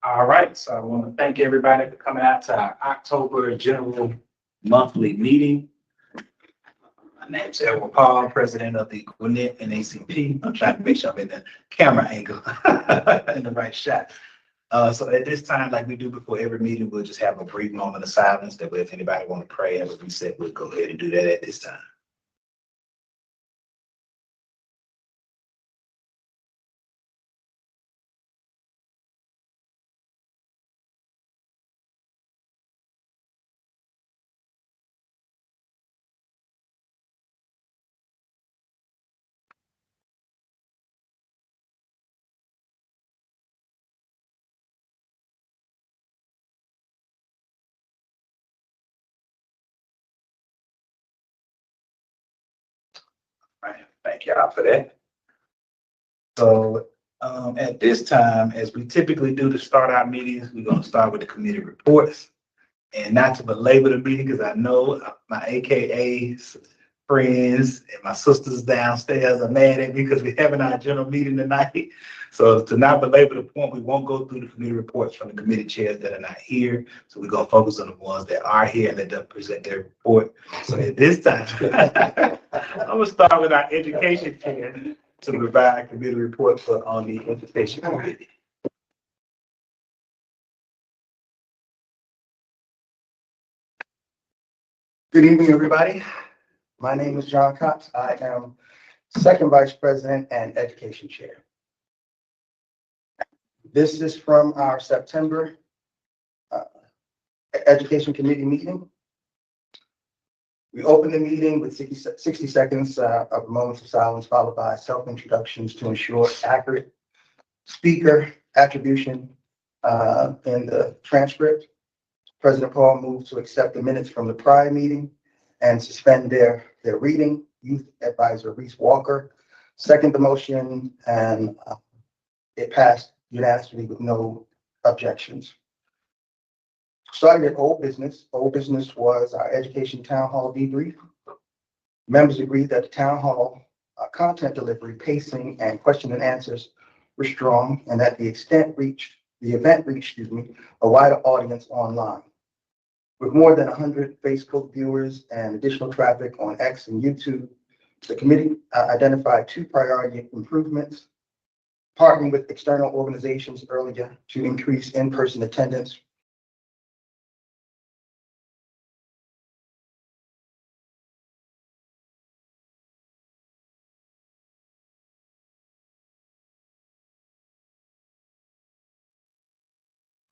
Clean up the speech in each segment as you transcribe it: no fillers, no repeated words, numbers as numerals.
All right, so I want to thank everybody for coming out to our October general monthly meeting. My name's Edward Paul, president of the Gwinnett NAACP. I'm trying to make sure I'm in the camera angle in the right shot. So at this time, like we do before every meeting, we'll just have a brief moment of silence. That way, if anybody want to pray as we said, we'll go ahead and do that at this time. All right, thank y'all for that. So at this time, as we typically do to start our meetings, we're going to start with the committee reports. And not to belabor the meeting, because I know my AKAs, friends, and my sisters downstairs are mad at me because we're having our general meeting tonight. So to not belabor the point, we won't go through the committee reports from the committee chairs that are not here. So we're going to focus on the ones that are here and let them present their report. So at this time, I'm going to start with our education chair to provide committee report on the education committee. Good evening, everybody. My name is John Cox. I am Second Vice President and Education Chair. This is from our September Education Committee meeting. We opened the meeting with 60 seconds of moments of silence, followed by self-introductions to ensure accurate speaker attribution in the transcript. President Paul moved to accept the minutes from the prior meeting and suspend their reading. Youth Advisor Reese Walker seconded the motion, and it passed unanimously with no objections. Starting at old business. Old business was our education town hall debrief. Members agreed that the town hall content delivery, pacing, and question and answers were strong, and that the event reached a wider audience online. With more than 100 Facebook viewers and additional traffic on X and YouTube, the committee identified 2 priority improvements: partnering with external organizations earlier to increase in-person attendance.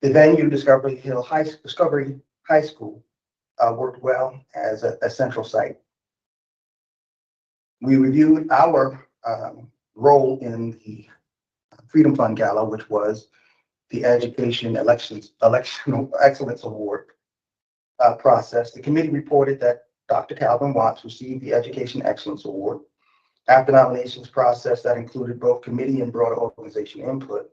The venue, Discovery High School, worked well as a central site. We reviewed our role in the Freedom Fund Gala, which was the Education Electional Excellence Award process. The committee reported that Dr. Calvin Watts received the Education Excellence Award. After nominations process that included both committee and broader organization input.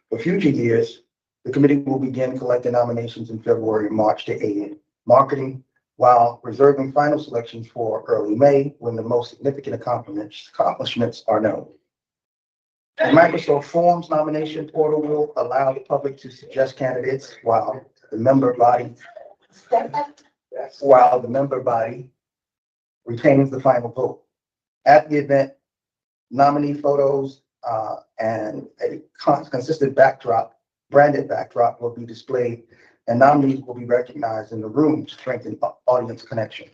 For future years, the committee will begin collecting nominations in February and March to aid in marketing, while reserving final selections for early May, when the most significant accomplishments are known. The Microsoft Forms nomination portal will allow the public to suggest candidates while the member body retains the final vote. At the event, nominee photos and a consistent branded backdrop will be displayed, and nominees will be recognized in the room to strengthen audience connection.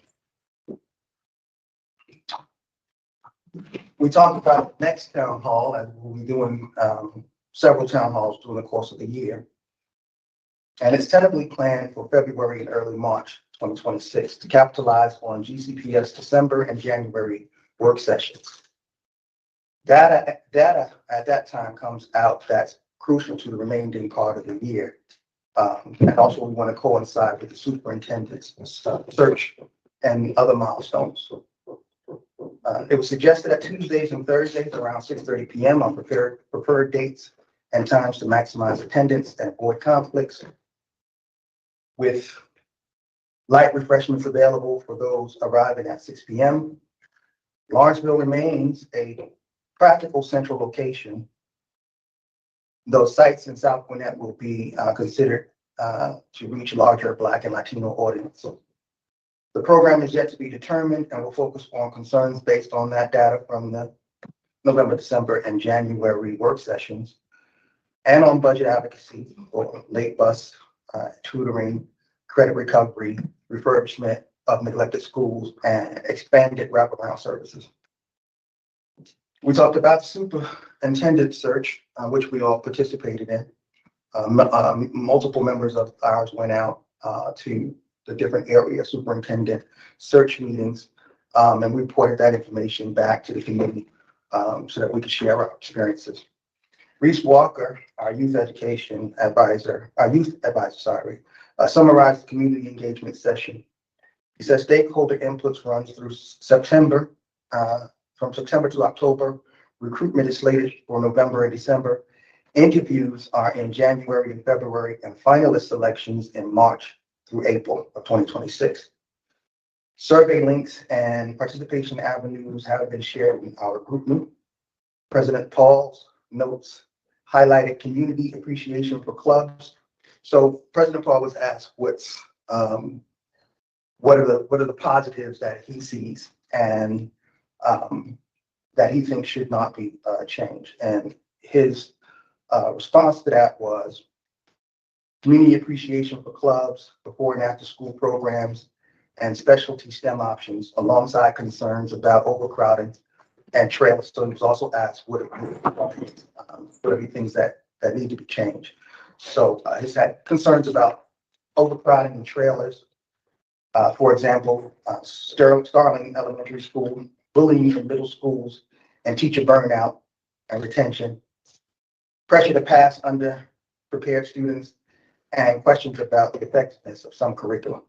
We talked about next town hall, and we'll be doing several town halls during the course of the year. And it's tentatively planned for February and early March 2026 to capitalize on GCPS December and January work sessions. Data at that time comes out that's crucial to the remaining part of the year. And also we want to coincide with the superintendent's search and other milestones. It was suggested that Tuesdays and Thursdays around 6:30 p.m. are preferred dates and times to maximize attendance and avoid conflicts, with light refreshments available for those arriving at 6 p.m. Lawrenceville remains a practical central location. Those sites in South Gwinnett will be considered to reach larger Black and Latino audiences. The program is yet to be determined and will focus on concerns based on that data from the November, December, and January work sessions, and on budget advocacy for late bus tutoring, credit recovery, refurbishment of neglected schools, and expanded wraparound services. We talked about the superintendent search, which we all participated in. Multiple members of ours went out to the different area superintendent search meetings, and we reported that information back to the committee so that we could share our experiences. Reese Walker, our youth advisor, summarized the community engagement session. He says stakeholder inputs runs through September. From September to October, recruitment is slated for November and December. Interviews are in January and February, and finalist selections in March through April of 2026. Survey links and participation avenues have been shared in our group note. President Paul's notes highlighted community appreciation for clubs. So President Paul was asked what are the positives that he sees and that he thinks should not be changed. And his response to that was community appreciation for clubs, before and after school programs, and specialty STEM options, alongside concerns about overcrowding and trailers. So he was also asked what are the things that need to be changed. So he's had concerns about overcrowding and trailers. For example, Starling Elementary School, bullying in middle schools, and teacher burnout and retention, pressure to pass under prepared students, and questions about the effectiveness of some curriculum.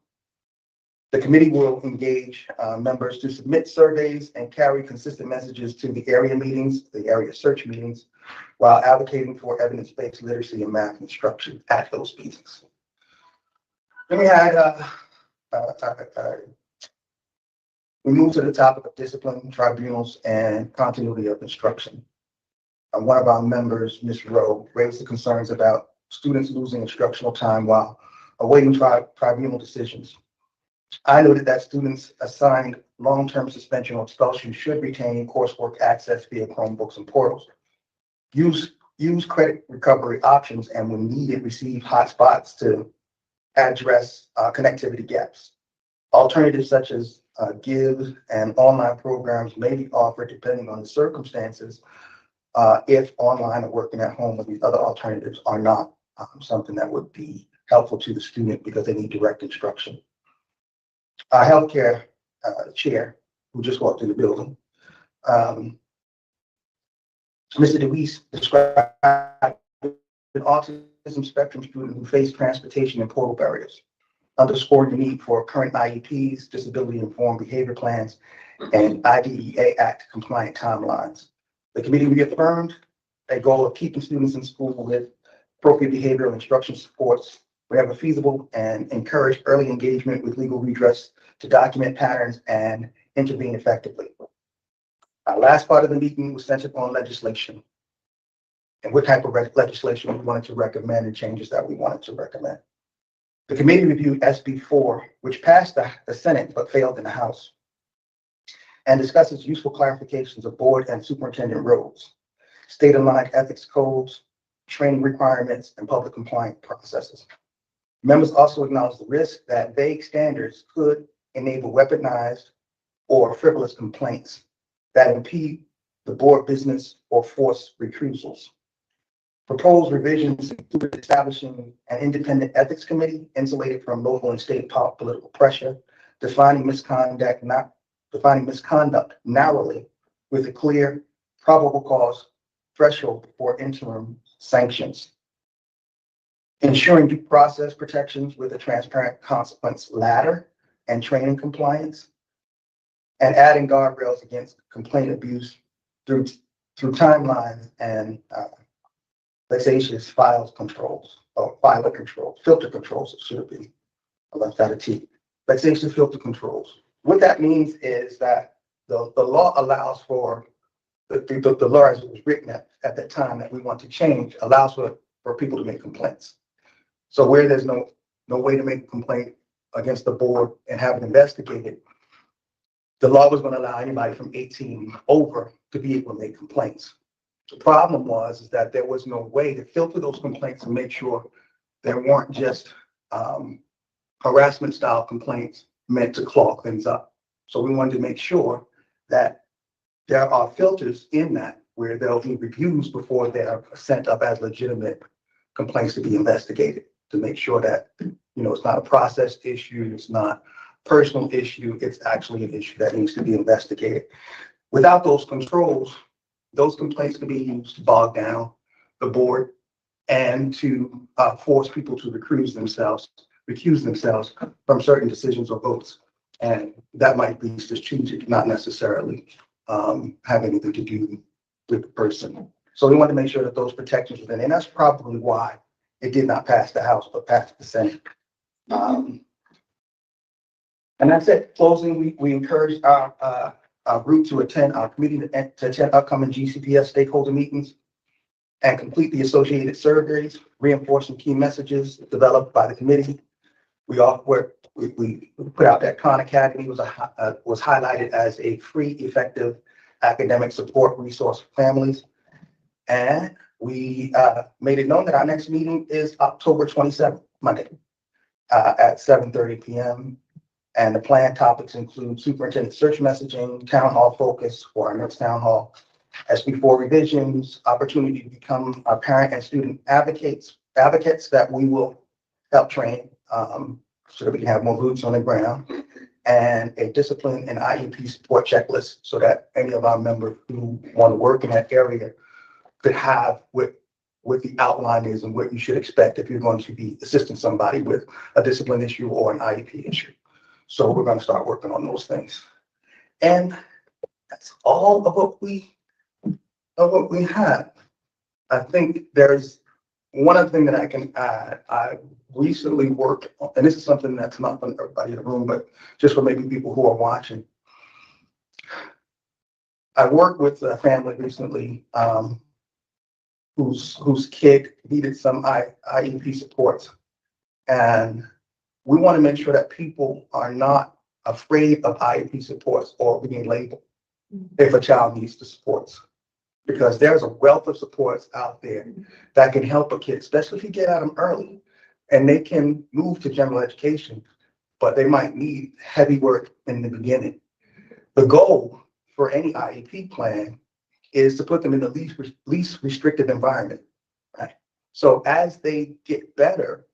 The committee will engage members to submit surveys and carry consistent messages to the area meetings, the area search meetings, while advocating for evidence-based literacy and math instruction at those meetings. Then we had we moved to the topic of discipline, tribunals, and continuity of instruction. One of our members, Ms. Rowe, raised the concerns about students losing instructional time while awaiting tribunal decisions. I noted that students assigned long-term suspension or expulsion should retain coursework access via Chromebooks and portals. Use credit recovery options, and when needed, receive hotspots to address connectivity gaps. Alternatives such as Give and online programs may be offered depending on the circumstances if online or working at home, with these other alternatives are not something that would be helpful to the student because they need direct instruction. Our healthcare chair, who just walked in the building, Mr. DeWeese described an autism spectrum student who faced transportation and portal barriers, underscoring the need for current IEPs, disability-informed behavior plans, and IDEA Act compliant timelines. The committee reaffirmed a goal of keeping students in school with appropriate behavioral instruction supports wherever feasible, and encourage early engagement with legal redress to document patterns and intervene effectively. Our last part of the meeting was centered on legislation and what type of legislation we wanted to recommend and changes that we wanted to recommend. The committee reviewed SB 4, which passed the Senate but failed in the House, and discusses useful clarifications of board and superintendent roles, state-aligned ethics codes, training requirements, and public compliance processes. Members also acknowledge the risk that vague standards could enable weaponized or frivolous complaints that impede the board business or force recusals. Proposed revisions include establishing an independent ethics committee insulated from local and state political pressure, defining misconduct narrowly with a clear probable cause threshold for interim sanctions, ensuring due process protections with a transparent consequence ladder and training compliance, and adding guardrails against complaint abuse through timelines and vexatious filter controls, it should be. I left out a T. Vexatious filter controls. What that means is that the law allows for, the law as it was written at that time that we want to change allows for people to make complaints. So where there's no way to make a complaint against the board and have it investigated, the law was going to allow anybody from 18 over to be able to make complaints. The problem is that there was no way to filter those complaints and make sure there weren't just harassment style complaints meant to clog things up. So we wanted to make sure that there are filters in that where there'll be reviews before they are sent up as legitimate complaints to be investigated, to make sure that, it's not a process issue, it's not a personal issue, it's actually an issue that needs to be investigated. Without those controls, those complaints can be used to bog down the board and to force people to recuse themselves from certain decisions or votes. And that might be strategic, not necessarily have anything to do with the person. So we want to make sure that those protections within, and that's probably why it did not pass the House, but passed the Senate. And that's it. Closing, we encourage our group to attend our committee to attend upcoming GCPS stakeholder meetings and complete the associated surveys, reinforcing key messages developed by the committee. We put out that Khan Academy was highlighted as a free, effective academic support resource for families. And we made it known that our next meeting is October 27th, Monday, at 7:30 p.m. And the planned topics include superintendent search messaging, town hall focus for our next town hall, SB4 revisions, opportunity to become our parent and student advocates that we will help train so that we can have more boots on the ground, and a discipline and IEP support checklist so that any of our members who want to work in that area could have what the outline is and what you should expect if you're going to be assisting somebody with a discipline issue or an IEP issue. So we're going to start working on those things. And that's all of what we have. I think there's one other thing that I can add. I recently worked on, and this is something that's not for everybody in the room, but just for maybe people who are watching. I worked with a family recently whose kid needed some IEP supports. And we want to make sure that people are not afraid of IEP supports or being labeled if a child needs the supports. Because there's a wealth of supports out there that can help a kid, especially if you get at them early, and they can move to general education, but they might need heavy work in the beginning. The goal for any IEP plan is to put them in the least restrictive environment. Right? So as they get better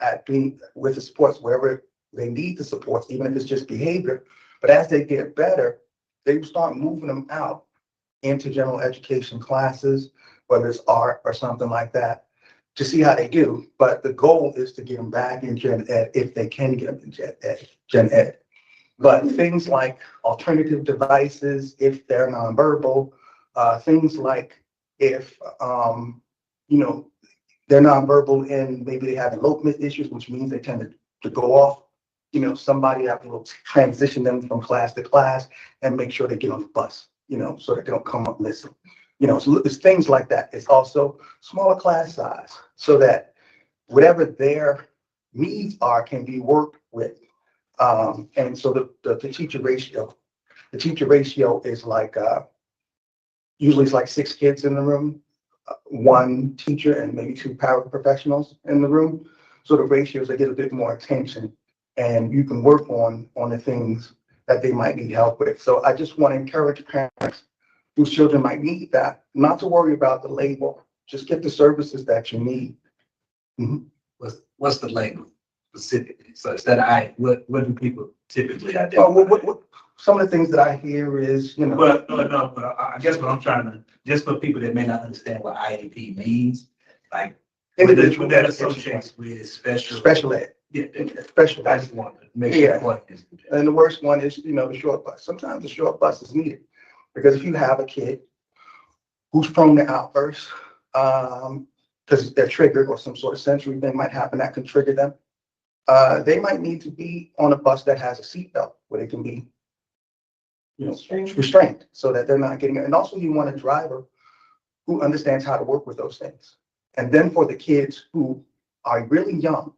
at being with the supports, wherever they need the supports, even if it's just behavior, but as they get better, they start moving them out into general education classes, whether it's art or something like that, to see how they do. But the goal is to get them back in gen ed if they can get them in gen ed. But things like alternative devices, if they're nonverbal, things like if they're nonverbal and maybe they have elopement issues, which means they tend to go off. Somebody that will transition them from class to class and make sure they get on the bus, so that they don't come up missing. So it's things like that. It's also smaller class size so that whatever their needs are can be worked with. And so the teacher ratio is like, usually it's like 6 kids in the room, 1 teacher and maybe 2 paraprofessionals in the room. So the ratios, they get a bit more attention and you can work on the things that they might need help with. So I just want to encourage parents whose children might need that, not to worry about the label, just get the services that you need. Mm-hmm. What's the label specifically? So instead what do people typically identify? Well, some of the things that I hear is, But I guess what I'm trying to, just for people that may not understand what IEP means, like individual that associates with special ed. Yeah, Special I ed. just want to make sure. Yeah. And the worst one is, the short bus. Sometimes the short bus is needed because if you have a kid who's prone to outbursts, because they're triggered or some sort of sensory thing might happen that can trigger them, they might need to be on a bus that has a seatbelt where they can be restrained so that they're not getting it. And also you want a driver who understands how to work with those things. And then for the kids who are really young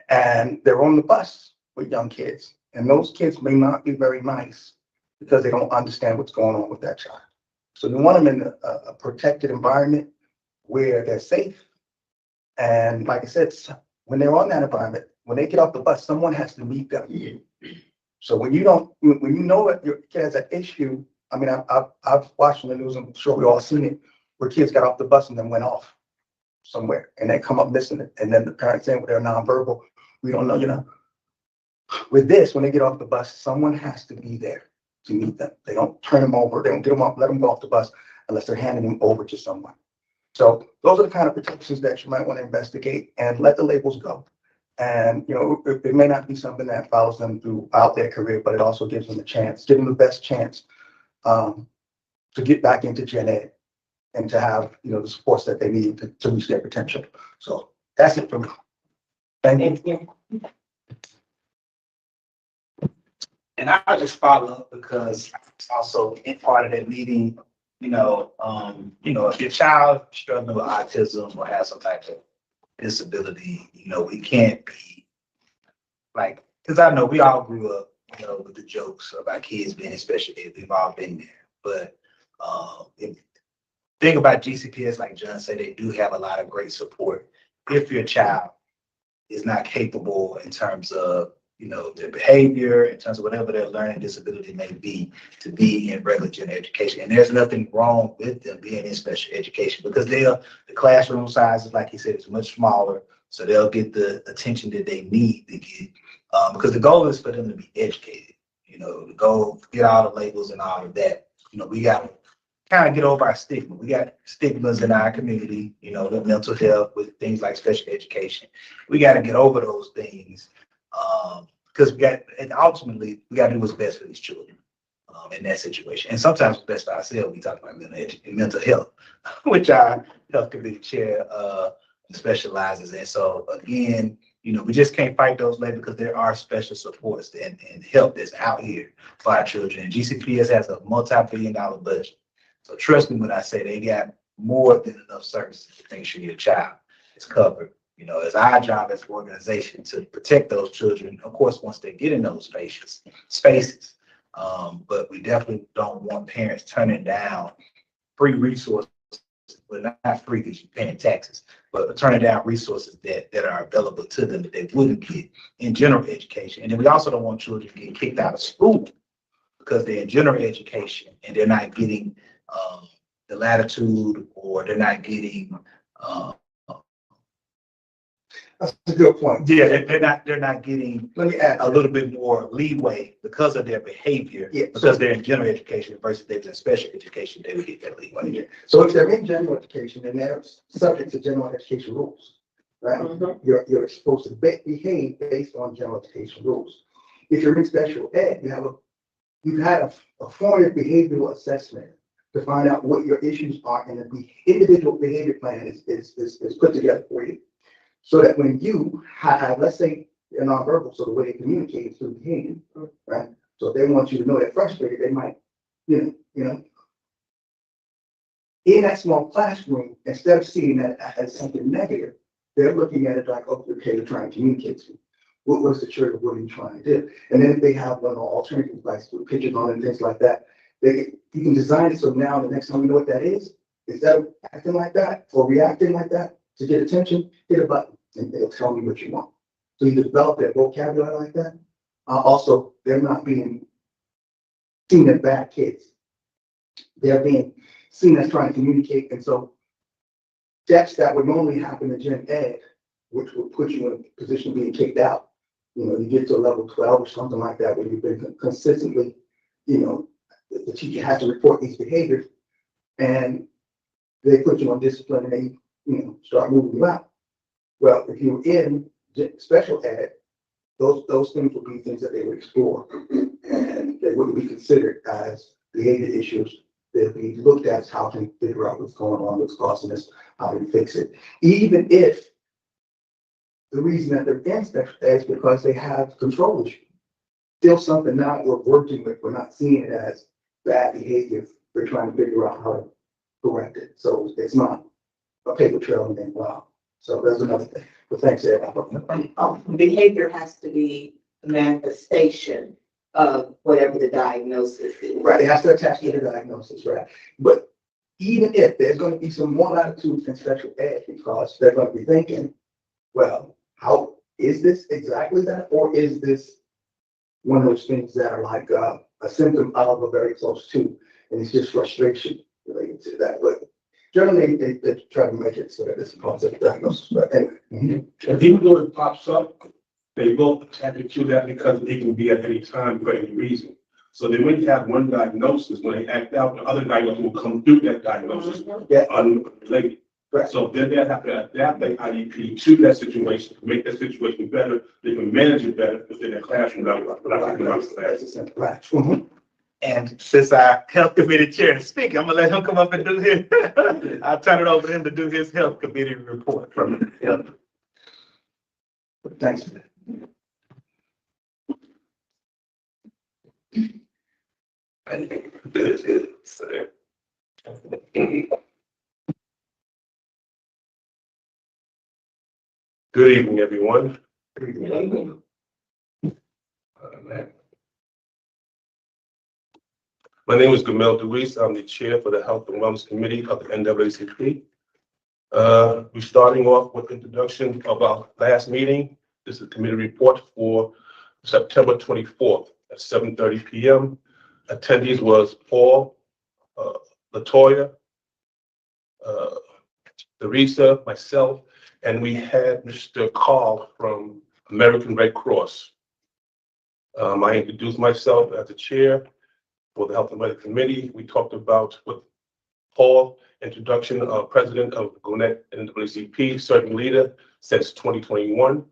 and they're on the bus with young kids, and those kids may not be very nice because they don't understand what's going on with that child. So you want them in a protected environment where they're safe. And like I said, when they're on that environment, when they get off the bus, someone has to meet them. So when you know that your kid has an issue, I mean, I've watched on the news, I'm sure we all seen it, where kids got off the bus and then went off somewhere and they come up missing it. And then the parents saying, well, they're nonverbal. We don't know, With this, when they get off the bus, someone has to be there to meet them. They don't turn them over. They don't get them off, let them go off the bus unless they're handing them over to someone. So those are the kind of protections that you might want to investigate and let the labels go. And, it may not be something that follows them throughout their career, but it also gives them a chance, give them the best chance to get back into Gen Ed and to have, the supports that they need to reach their potential. So that's it for me. Thank you. And I'll just follow up because also in part of that meeting, if your child struggling with autism or has some type of disability, we can't be like, because I know we all grew up, with the jokes about kids being in special ed. We've all been there. But thing about GCPS, like John said, they do have a lot of great support. If your child is not capable in terms of, their behavior, in terms of whatever their learning disability may be, to be in regular general education. And there's nothing wrong with them being in special education because the classroom sizes, like he said, is much smaller. So they'll get the attention that they need to get. Because the goal is for them to be educated, to go get all the labels and all of that. We got to kind of get over our stigma. We got stigmas in our community, with mental health, with things like special education. We got to get over those things. Because ultimately we got to do what's best for these children in that situation. And sometimes it's best for ourselves. We talk about mental health, which our health committee chair specializes in. So again, we just can't fight those labels because there are special supports and help that's out here for our children. And GCPS has a multi-billion-dollar budget. So trust me when I say they got more than enough services to make sure your child is covered. It's our job as an organization to protect those children, of course, once they get in those spaces. But we definitely don't want parents turning down free resources, but not free because you're paying taxes, but turning down resources that are available to them that they wouldn't get in general education. And then we also don't want children getting kicked out of school because they're in general education and they're not getting the latitude or they're not getting That's a good point. Yeah, they're not getting Let me add a little bit more leeway because of their behavior. Yeah. Because they're in general education versus they're in special education, they would get that leeway. Yeah. So if they're in general education, then they're subject to general education rules, right? You're supposed to behave based on general education rules. If you're in special ed, you've had a formative behavioral assessment to find out what your issues are, and the individual behavior plan is put together for you. So that when you have, let's say, they're nonverbal, so the way they communicate is through behavior, right? So if they want you to know they're frustrated, they might, in that small classroom, instead of seeing that as something negative, they're looking at it like, oh, okay, they're trying to communicate to you. What was the children, what are you trying to do? And then if they have one alternative device with pictures on it and things like that, you can design it so now the next time you know what that is, instead of acting like that or reacting like that, to get attention, hit a button and it'll tell me what you want. So you develop that vocabulary like that. Also, they're not being seen as bad kids. They're being seen as trying to communicate. And so steps that would normally happen in Gen Ed, which would put you in a position of being kicked out. You get to level 12 or something like that, where you've been consistently, the teacher has to report these behaviors and they put you on discipline and they start moving you out. Well, if you're in special ed, those things would be things that they would explore, and they wouldn't be considered as behavior issues. They'd be looked at as how to figure out what's going on, what's causing this, how to fix it. Even if the reason that they're in special ed is because they have control issues. still something now we're working with. We're not seeing it as bad behavior. We're trying to figure out how to correct it. So it's not a paper trail and then wow. So that's another thing. But thanks, Ed. Behavior has to be a manifestation of whatever the diagnosis is. Right, it has to attach to the diagnosis, right? But even if there's going to be some more latitude in special ed, because they're going to be thinking, well, how is this exactly that? Or is this one of those things that are like a symptom of or very close to, and it's just frustration related to that. But generally, they try to make it so that it's a positive diagnosis. But anyway. And even though it pops up, they will attach it to that because it can be at any time for any reason. So they when you have one diagnosis, when they act out, the other diagnosis will come through that diagnosis Yeah. unrelated. Right. So then they have to adapt their IEP to that situation, to make that situation better. They can manage it better within their classroom. Right. And since our health committee chair is speaking, I'm gonna let him come up and do his, I'll turn it over to him to do his health committee report from the health. Thanks. Good evening, everyone. My name is Gamel DeWeese. I'm the chair for the Health and Wellness Committee of the NAACP. We're starting off with introduction of our last meeting. This is a committee report for September 24th at 7:30 p.m. Attendees was Paul, Latoya, Teresa, myself, and we had Mr. Carl from American Red Cross. I introduced myself as the chair for the Health and Wellness Committee. We talked about with Paul, introduction of President of Gwinnett NAACP, serving leader since 2021.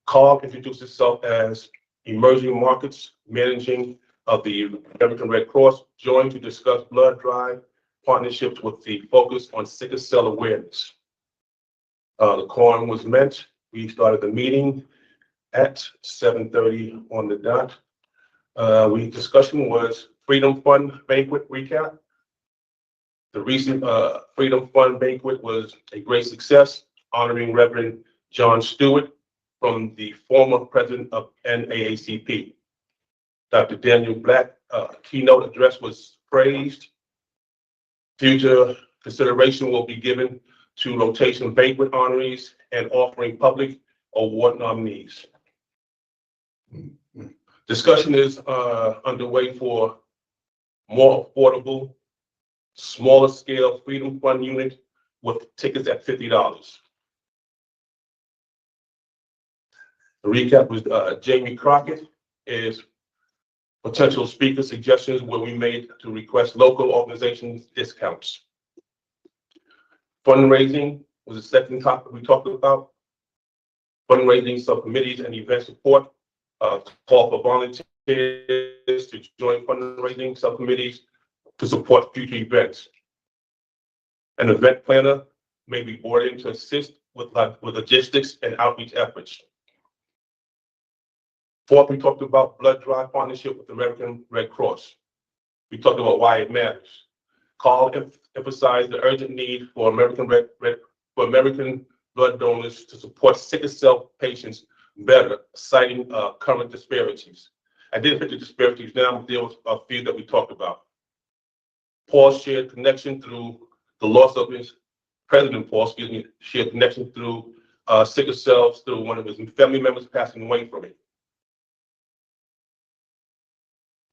Carl introduced himself as emerging markets managing of the American Red Cross, joined to discuss blood drive partnerships with the focus on sickle cell awareness. The quorum was met. We started the meeting at 7:30 on the dot. Discussion was Freedom Fund banquet recap. The recent Freedom Fund banquet was a great success, honoring Reverend John Stewart from the former president of NAACP. Dr. Daniel Black keynote address was praised. Future consideration will be given to rotation banquet honorees and offering public award nominees. Discussion is underway for more affordable, smaller scale Freedom Fund unit with tickets at $50. The recap was Jamie Crockett is potential speaker suggestions where we made to request local organizations discounts. Fundraising was the second topic we talked about. Fundraising subcommittees and event support. Call for volunteers to join fundraising subcommittees to support future events. An event planner may be brought in to assist with logistics and outreach efforts. Fourth, we talked about blood drive partnership with the American Red Cross. We talked about why it matters. Carl emphasized the urgent need for American blood donors to support sickle cell patients better, citing current disparities. I didn't put the disparities down, but there was a few that we talked about. Paul shared connection through the loss of his President Paul, shared connection through sickle cells through one of his family members passing away from it.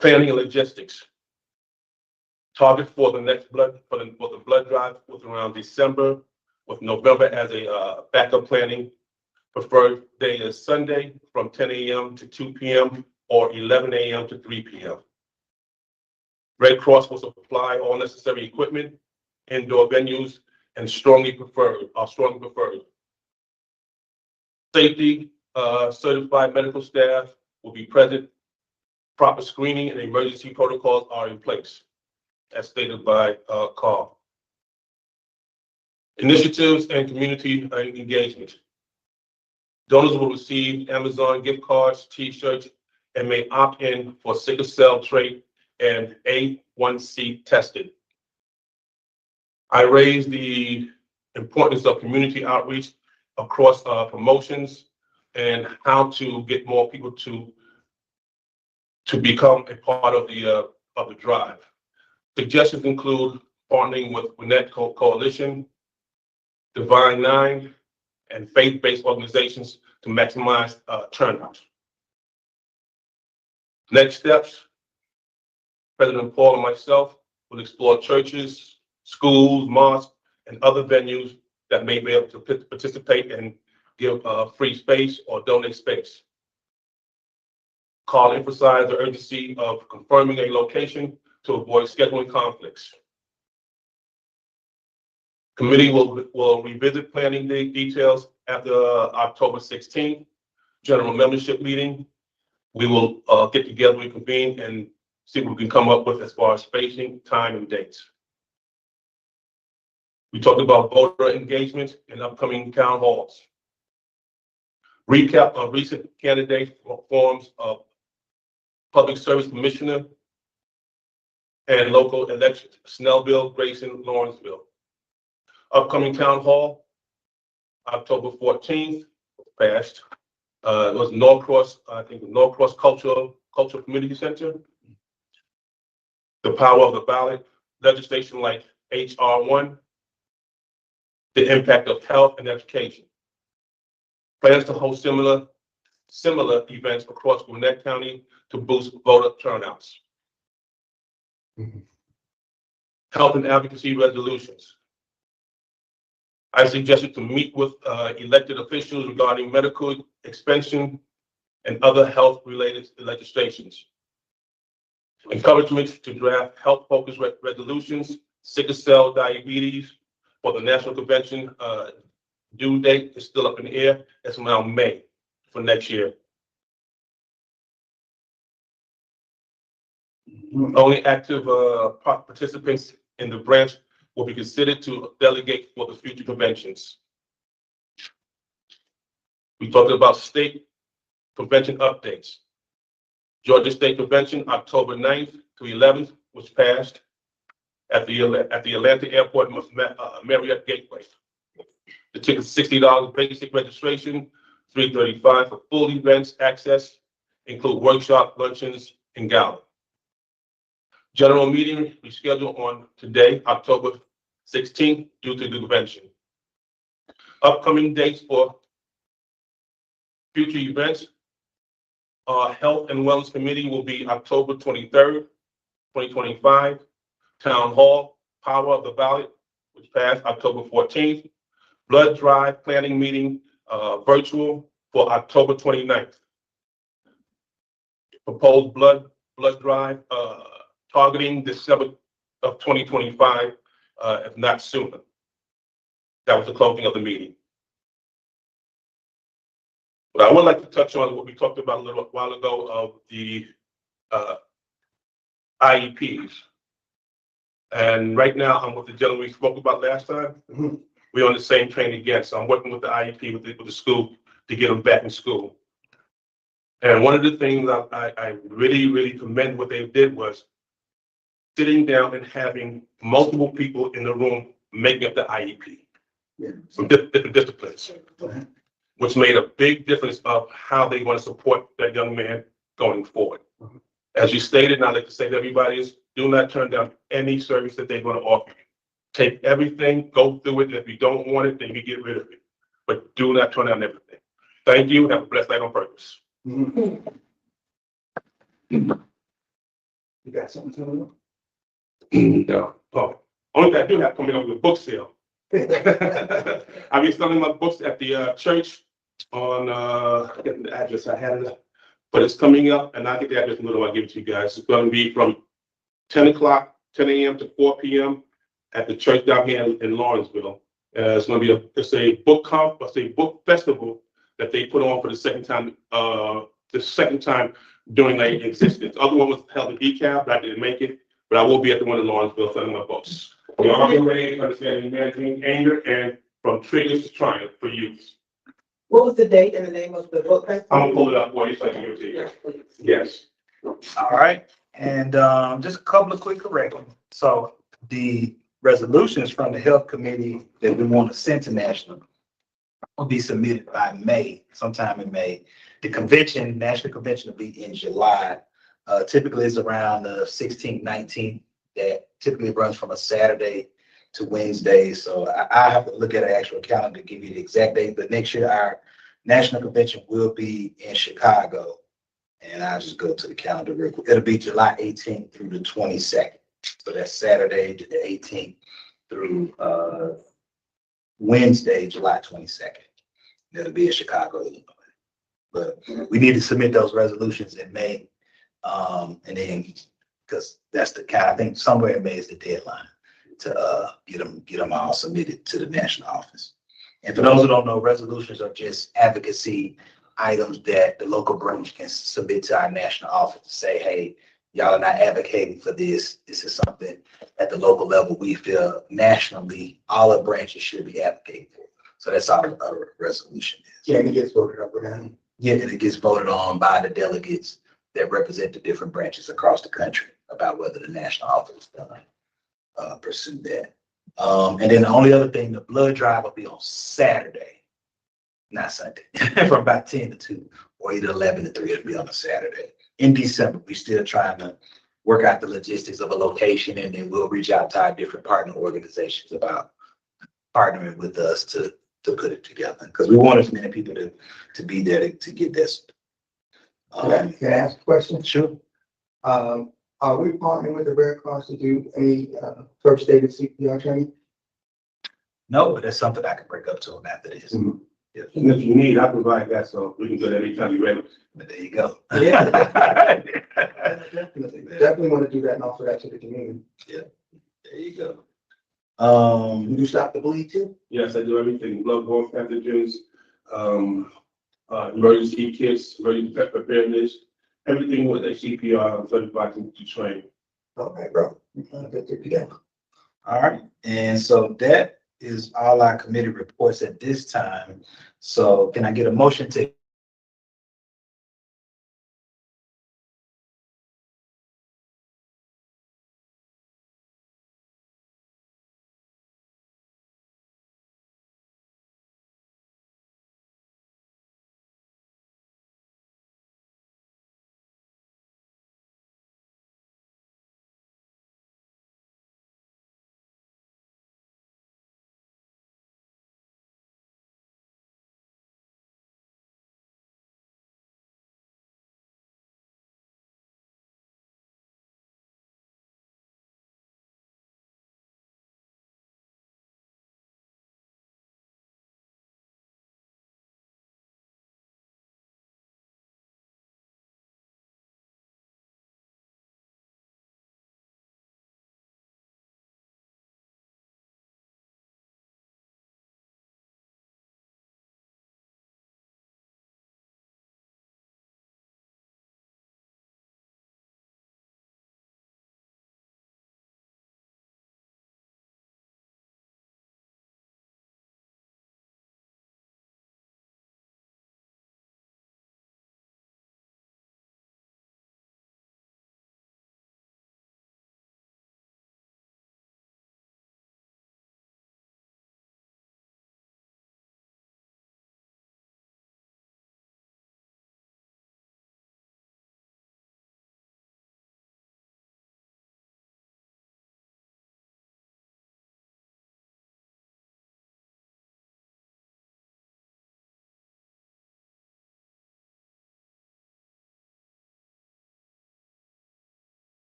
Planning and logistics. Target for the next blood for the blood drive was around December, with November as a backup planning. Preferred day is Sunday from 10 a.m. to 2 p.m. or 11 a.m. to 3 p.m. Red Cross will supply all necessary equipment, indoor venues, and strongly preferred. Safety, certified medical staff will be present. Proper screening and emergency protocols are in place, as stated by Carl. Initiatives and community engagement. Donors will receive Amazon gift cards, T-shirts, and may opt in for sickle cell trait and A1C testing. I raised the importance of community outreach across promotions and how to get more people to become a part of the drive. Suggestions include partnering with Gwinnett Coalition, Divine Nine, and faith-based organizations to maximize turnout. Next steps, President Paul and myself will explore churches, schools, mosques, and other venues that may be able to participate and give free space or donate space. Carl emphasized the urgency of confirming a location to avoid scheduling conflicts. Committee will revisit planning details after October 16th general membership meeting. We will get together, reconvene, and see what we can come up with as far as spacing, time, and dates. We talked about voter engagement in upcoming town halls. Recap of recent candidate forms of Public Service Commissioner and local elections, Snellville, Grayson, Lawrenceville. Upcoming town hall, October 14th, passed. It was Norcross, I think Norcross Cultural Community Center. The power of the ballot, legislation like HR1, the impact of health and education. Plans to host similar events across Gwinnett County to boost voter turnouts. Health and advocacy resolutions. I suggested to meet with elected officials regarding medical expansion and other health-related legislations. Encouragement to draft health-focused resolutions, sickle cell, diabetes for the National Convention. Due date is still up in the air. It's around May for next year. Only active participants in the branch will be considered to delegate for the future conventions. We talked about state convention updates. Georgia State Convention, October 9th to 11th, was passed at the Atlanta Airport Marriott Gateway. The ticket is $60 basic registration, $335 for full events access, include workshop, luncheons, and gala. General meeting rescheduled on today, October 16th, due to the convention. Upcoming dates for future events. Our Health and Wellness Committee will be October 23rd, 2025. Town Hall, Power of the Ballot, which passed October 14th. Blood Drive Planning Meeting, virtual for October 29th. Proposed blood drive targeting December of 2025, if not sooner. That was the closing of the meeting. But I would like to touch on what we talked about a little while ago of the IEPs. And right now, I'm with the gentleman we spoke about last time. We're on the same train again. So I'm working with the IEP with the school to get them back in school. And one of the things I really commend what they did was sitting down and having multiple people in the room making up the IEP from different disciplines, which made a big difference of how they want to support that young man going forward. As you stated, and I'd like to say to everybody is, do not turn down any service that they're going to offer you. Take everything, go through it, and if you don't want it, then you get rid of it. But do not turn down everything. Thank you. Have a blessed night on purpose. You got something to No. Oh, only thing I do have coming up with a book sale. I'll be selling my books at the church on, I get the address, I had it, but it's coming up, and I'll get the address in a little while, I'll give it to you guys. It's going to be from 10 a.m. to 4 p.m. at the church down here in Lawrenceville. It's going to be a book festival that they put on for the second time during their existence. The other one was held in DeKalb, but I didn't make it, but I will be at the one in Lawrenceville selling my books. We are getting ready to understand managing anger and from triggers to triumph for youth. What was the date and the name of the book festival? I'm gonna pull it up for you so I can give it to you. Yes, please. Yes. All right, and just a couple of quick corrections. So the resolutions from the health committee that we want to send to national will be submitted by May, sometime in May. The convention, national convention will be in July. Typically it's around the 16th, 19th. That typically runs from a Saturday to Wednesday. So I have to look at an actual calendar to give you the exact date. But next year our national convention will be in Chicago. And I'll just go to the calendar real quick. It'll be July 18th through the 22nd. So that's Saturday to the 18th through Wednesday, July 22nd. It'll be in Chicago, Illinois. But we need to submit those resolutions in May. And then, because that's the kind, I think somewhere in May is the deadline to get them all submitted to the national office. And for those who don't know, resolutions are just advocacy items that the local branch can submit to our national office to say, hey, y'all are not advocating for this. This is something at the local level we feel nationally all the branches should be advocating for. So that's all a resolution is. Yeah, and it gets voted up or down. Yeah, and it gets voted on by the delegates that represent the different branches across the country about whether the national office is gonna pursue that. And then the only other thing, the blood drive will be on Saturday, not Sunday, from about 10 to 2 or either 11 to 3. It'll be on a Saturday in December. We still trying to work out the logistics of a location, and then we'll reach out to our different partner organizations about partnering with us to put it together, because we want as many people to be there to get this. Can I ask a question? Sure. Are we partnering with the Red Cross to do a first aid and CPR training? No, but that's something I can break up to them after this. And if you need, I provide that, so we can do that anytime you're ready. But there you go. Yeah. Definitely want to do that and offer that to the community. There you go. You do stop the bleed too? Yes, I do everything, blood-borne pathogens, emergency kits, emergency preparedness, everything with a CPR, I'm certified to train. Okay, bro. Good to go. All right, and so that is all our committee reports at this time. So can I get a motion to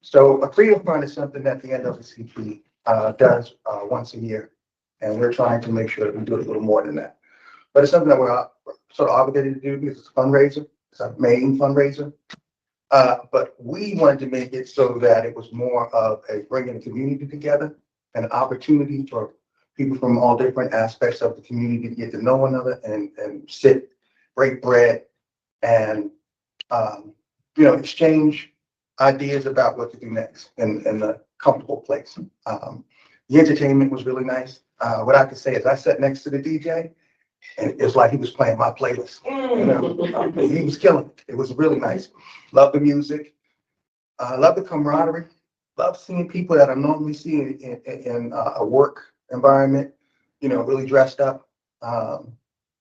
So a freedom fund is something that the NAACP does once a year. And we're trying to make sure that we do it a little more than that. But it's something that we're sort of obligated to do because it's a fundraiser. It's our main fundraiser. But we wanted to make it so that it was more of a bringing the community together, an opportunity for people from all different aspects of the community to get to know one another and sit, break bread, and exchange ideas about what to do next in a comfortable place. The entertainment was really nice. What I could say is I sat next to the DJ and it's like he was playing my playlist. He was killing it. It was really nice. Love the music. Love the camaraderie. Love seeing people that I normally see in a work environment, really dressed up,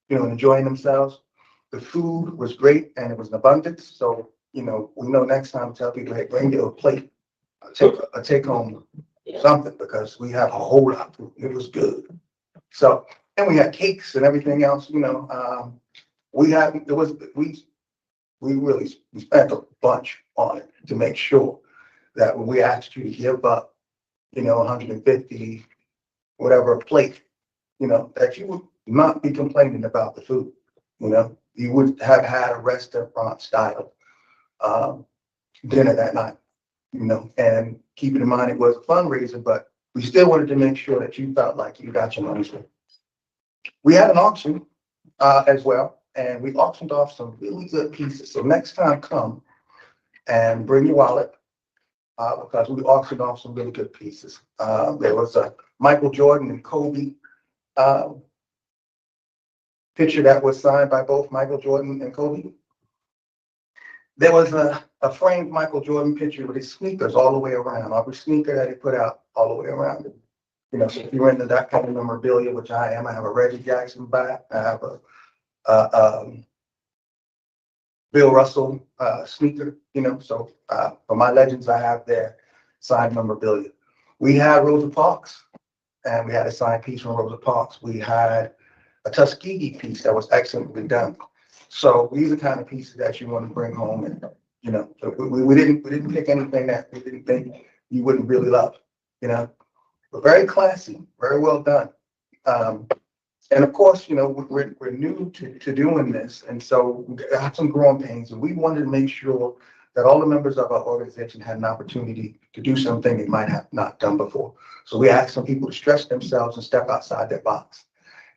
enjoying themselves. The food was great and it was in abundance. So, we know next time to tell people, hey, bring your plate, take home something because we have a whole lot of food. It was good. So, and we had cakes and everything else, we spent a bunch on it to make sure that when we asked you to give up, 150, whatever a plate, that you would not be complaining about the food, you would have had a restaurant style dinner that night, and keeping in mind it was a fundraiser, but we still wanted to make sure that you felt like you got your money's worth. We had an auction as well, and we auctioned off some really good pieces. So next time, come and bring your wallet because we auctioned off some really good pieces. There was a Michael Jordan and Kobe picture that was signed by both Michael Jordan and Kobe. There was a framed Michael Jordan picture with his sneakers all the way around, every sneaker that he put out all the way around it. So if you're into that kind of memorabilia, which I am, I have a Reggie Jackson bat, I have a Bill Russell sneaker, so for my legends, I have their signed memorabilia. We had Rosa Parks, and we had a signed piece from Rosa Parks. We had a Tuskegee piece that was excellently done. So these are the kind of pieces that you want to bring home, and we didn't pick anything that we didn't think you wouldn't really love, but very classy, very well done. And of course, we're new to doing this, and so we have some growing pains, and we wanted to make sure that all the members of our organization had an opportunity to do something they might have not done before. So we asked some people to stretch themselves and step outside their box,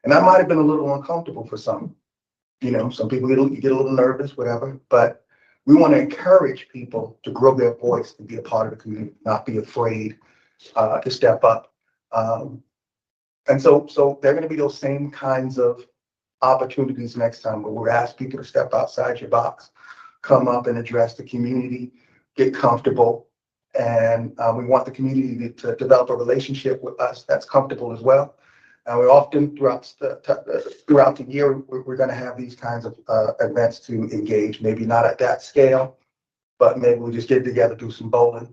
and that might have been a little uncomfortable for some. Some people get a little nervous, whatever, but we want to encourage people to grow their voice and be a part of the community, not be afraid to step up. And so there are going to be those same kinds of opportunities next time where we're asking people to step outside your box, come up and address the community, get comfortable. And we want the community to develop a relationship with us that's comfortable as well. And we often throughout the year, we're going to have these kinds of events to engage, maybe not at that scale, but maybe we just get together, do some bowling,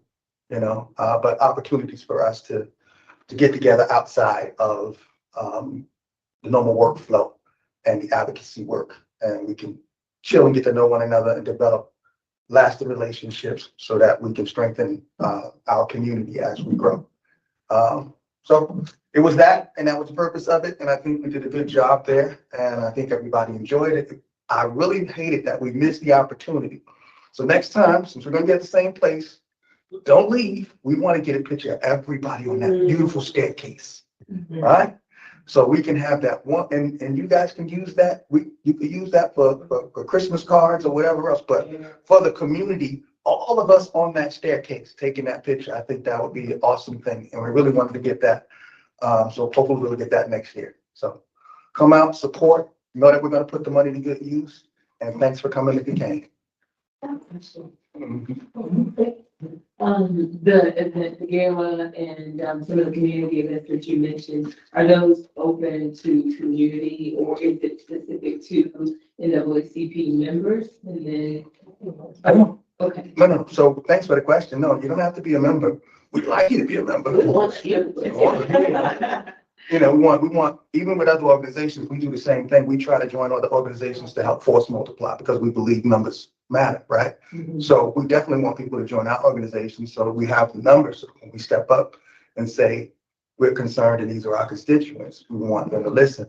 but opportunities for us to get together outside of the normal workflow and the advocacy work. And we can chill and get to know one another and develop lasting relationships so that we can strengthen our community as we grow. So it was that, and that was the purpose of it. And I think we did a good job there, and I think everybody enjoyed it. I really hated that we missed the opportunity. So next time, since we're going to be at the same place, don't leave. We want to get a picture of everybody on that beautiful staircase, right? So we can have that one, and you guys can use that. You can use that for Christmas cards or whatever else. But for the community, all of us on that staircase taking that picture, I think that would be an awesome thing. And we really wanted to get that. So hopefully we'll get that next year. So come out, support, know that we're going to put the money to good use. And thanks for coming if you can. The event, the gala, and some of the community events that you mentioned, are those open to community, or is it specific to NAACP members? And then, I don't. Okay. No. So thanks for the question. No, you don't have to be a member. We'd like you to be a member. We want you. You know, we want, even with other organizations, we do the same thing. We try to join other organizations to help force multiply because we believe numbers matter, right? So we definitely want people to join our organization so that we have the numbers. So when we step up and say, we're concerned and these are our constituents, we want them to listen.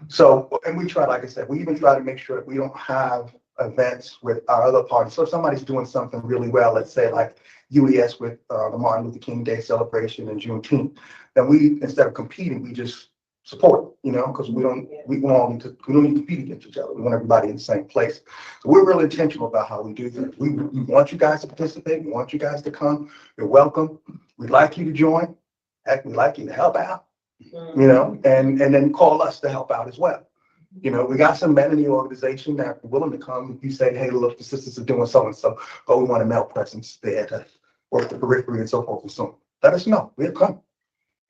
So, and we try, like I said, we even try to make sure that we don't have events with our other parties. So if somebody's doing something really well, let's say like UES with the Martin Luther King Day celebration in Juneteenth, then we, instead of competing, we just support, you know, because we don't need to compete against each other. We want everybody in the same place. So we're really intentional about how we do things. We want you guys to participate. We want you guys to come. You're welcome. We'd like you to join. Heck, we'd like you to help out, you know, and then call us to help out as well. You know, we got some men in the organization that are willing to come. If you say, hey, look, the sisters are doing so and so, but we want a male presence there to work the periphery and so forth and so on. Let us know. We'll come,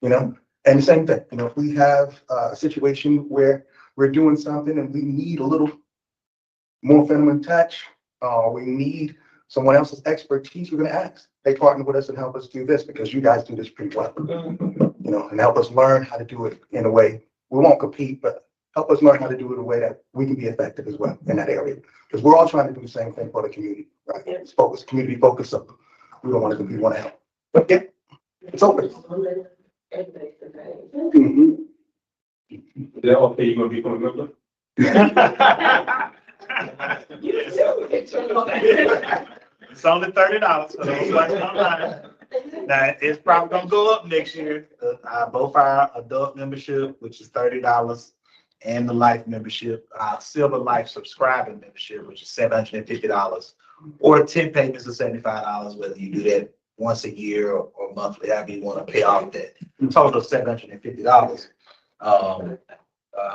you know. And the same thing, you know, if we have a situation where we're doing something and we need a little more feminine touch, we need someone else's expertise, we're going to ask. Hey, partner with us and help us do this because you guys do this pretty well, you know, and help us learn how to do it in a way. We won't compete, but help us learn how to do it in a way that we can be effective as well in that area. Because we're all trying to do the same thing for the community, right? It's focus, community focus. So we don't want to compete, we want to help. But yeah, it's open. Mhm. Is that okay? You gonna be on member? It's only $30, so don't watch it online. Now, it's probably gonna go up next year. Both our adult membership, which is $30, and the life membership, Silver Life subscribing membership, which is $750, or 10 payments of $75, whether you do that once a year or monthly, however you want to pay off that total of $750. Of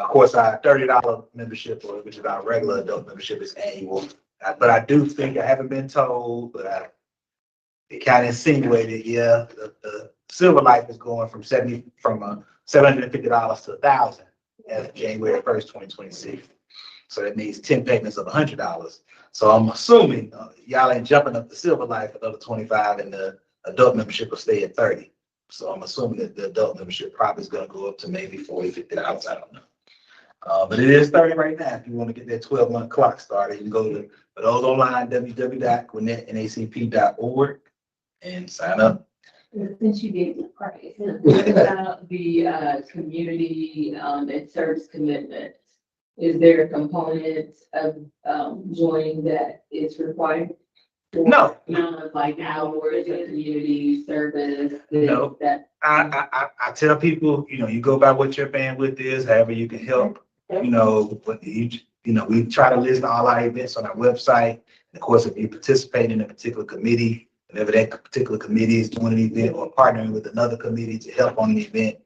course, our $30 membership, which is our regular adult membership, is annual. But I do think, I haven't been told, but it kind of insinuated, yeah, the Silver Life is going from $750 to $1,000 as of January 1st, 2026. So that means 10 payments of $100. So I'm assuming y'all ain't jumping up the Silver Life another 25 and the adult membership will stay at 30. So I'm assuming that the adult membership probably is going to go up to maybe $40, $50. I don't know. But it is 30 right now. If you want to get that 12-month clock started, you can go to, for those online, www.gwinnettnacp.org and sign up. Since you gave the price, what about the community and service commitment? Is there a component of joining that is required? No. Amount of like hours of community service? No. That I tell people, you know, you go by what your bandwidth is, however you can help. You know, but we try to list all our events on our website. Of course, if you participate in a particular committee, whenever that particular committee is doing an event or partnering with another committee to help on the event,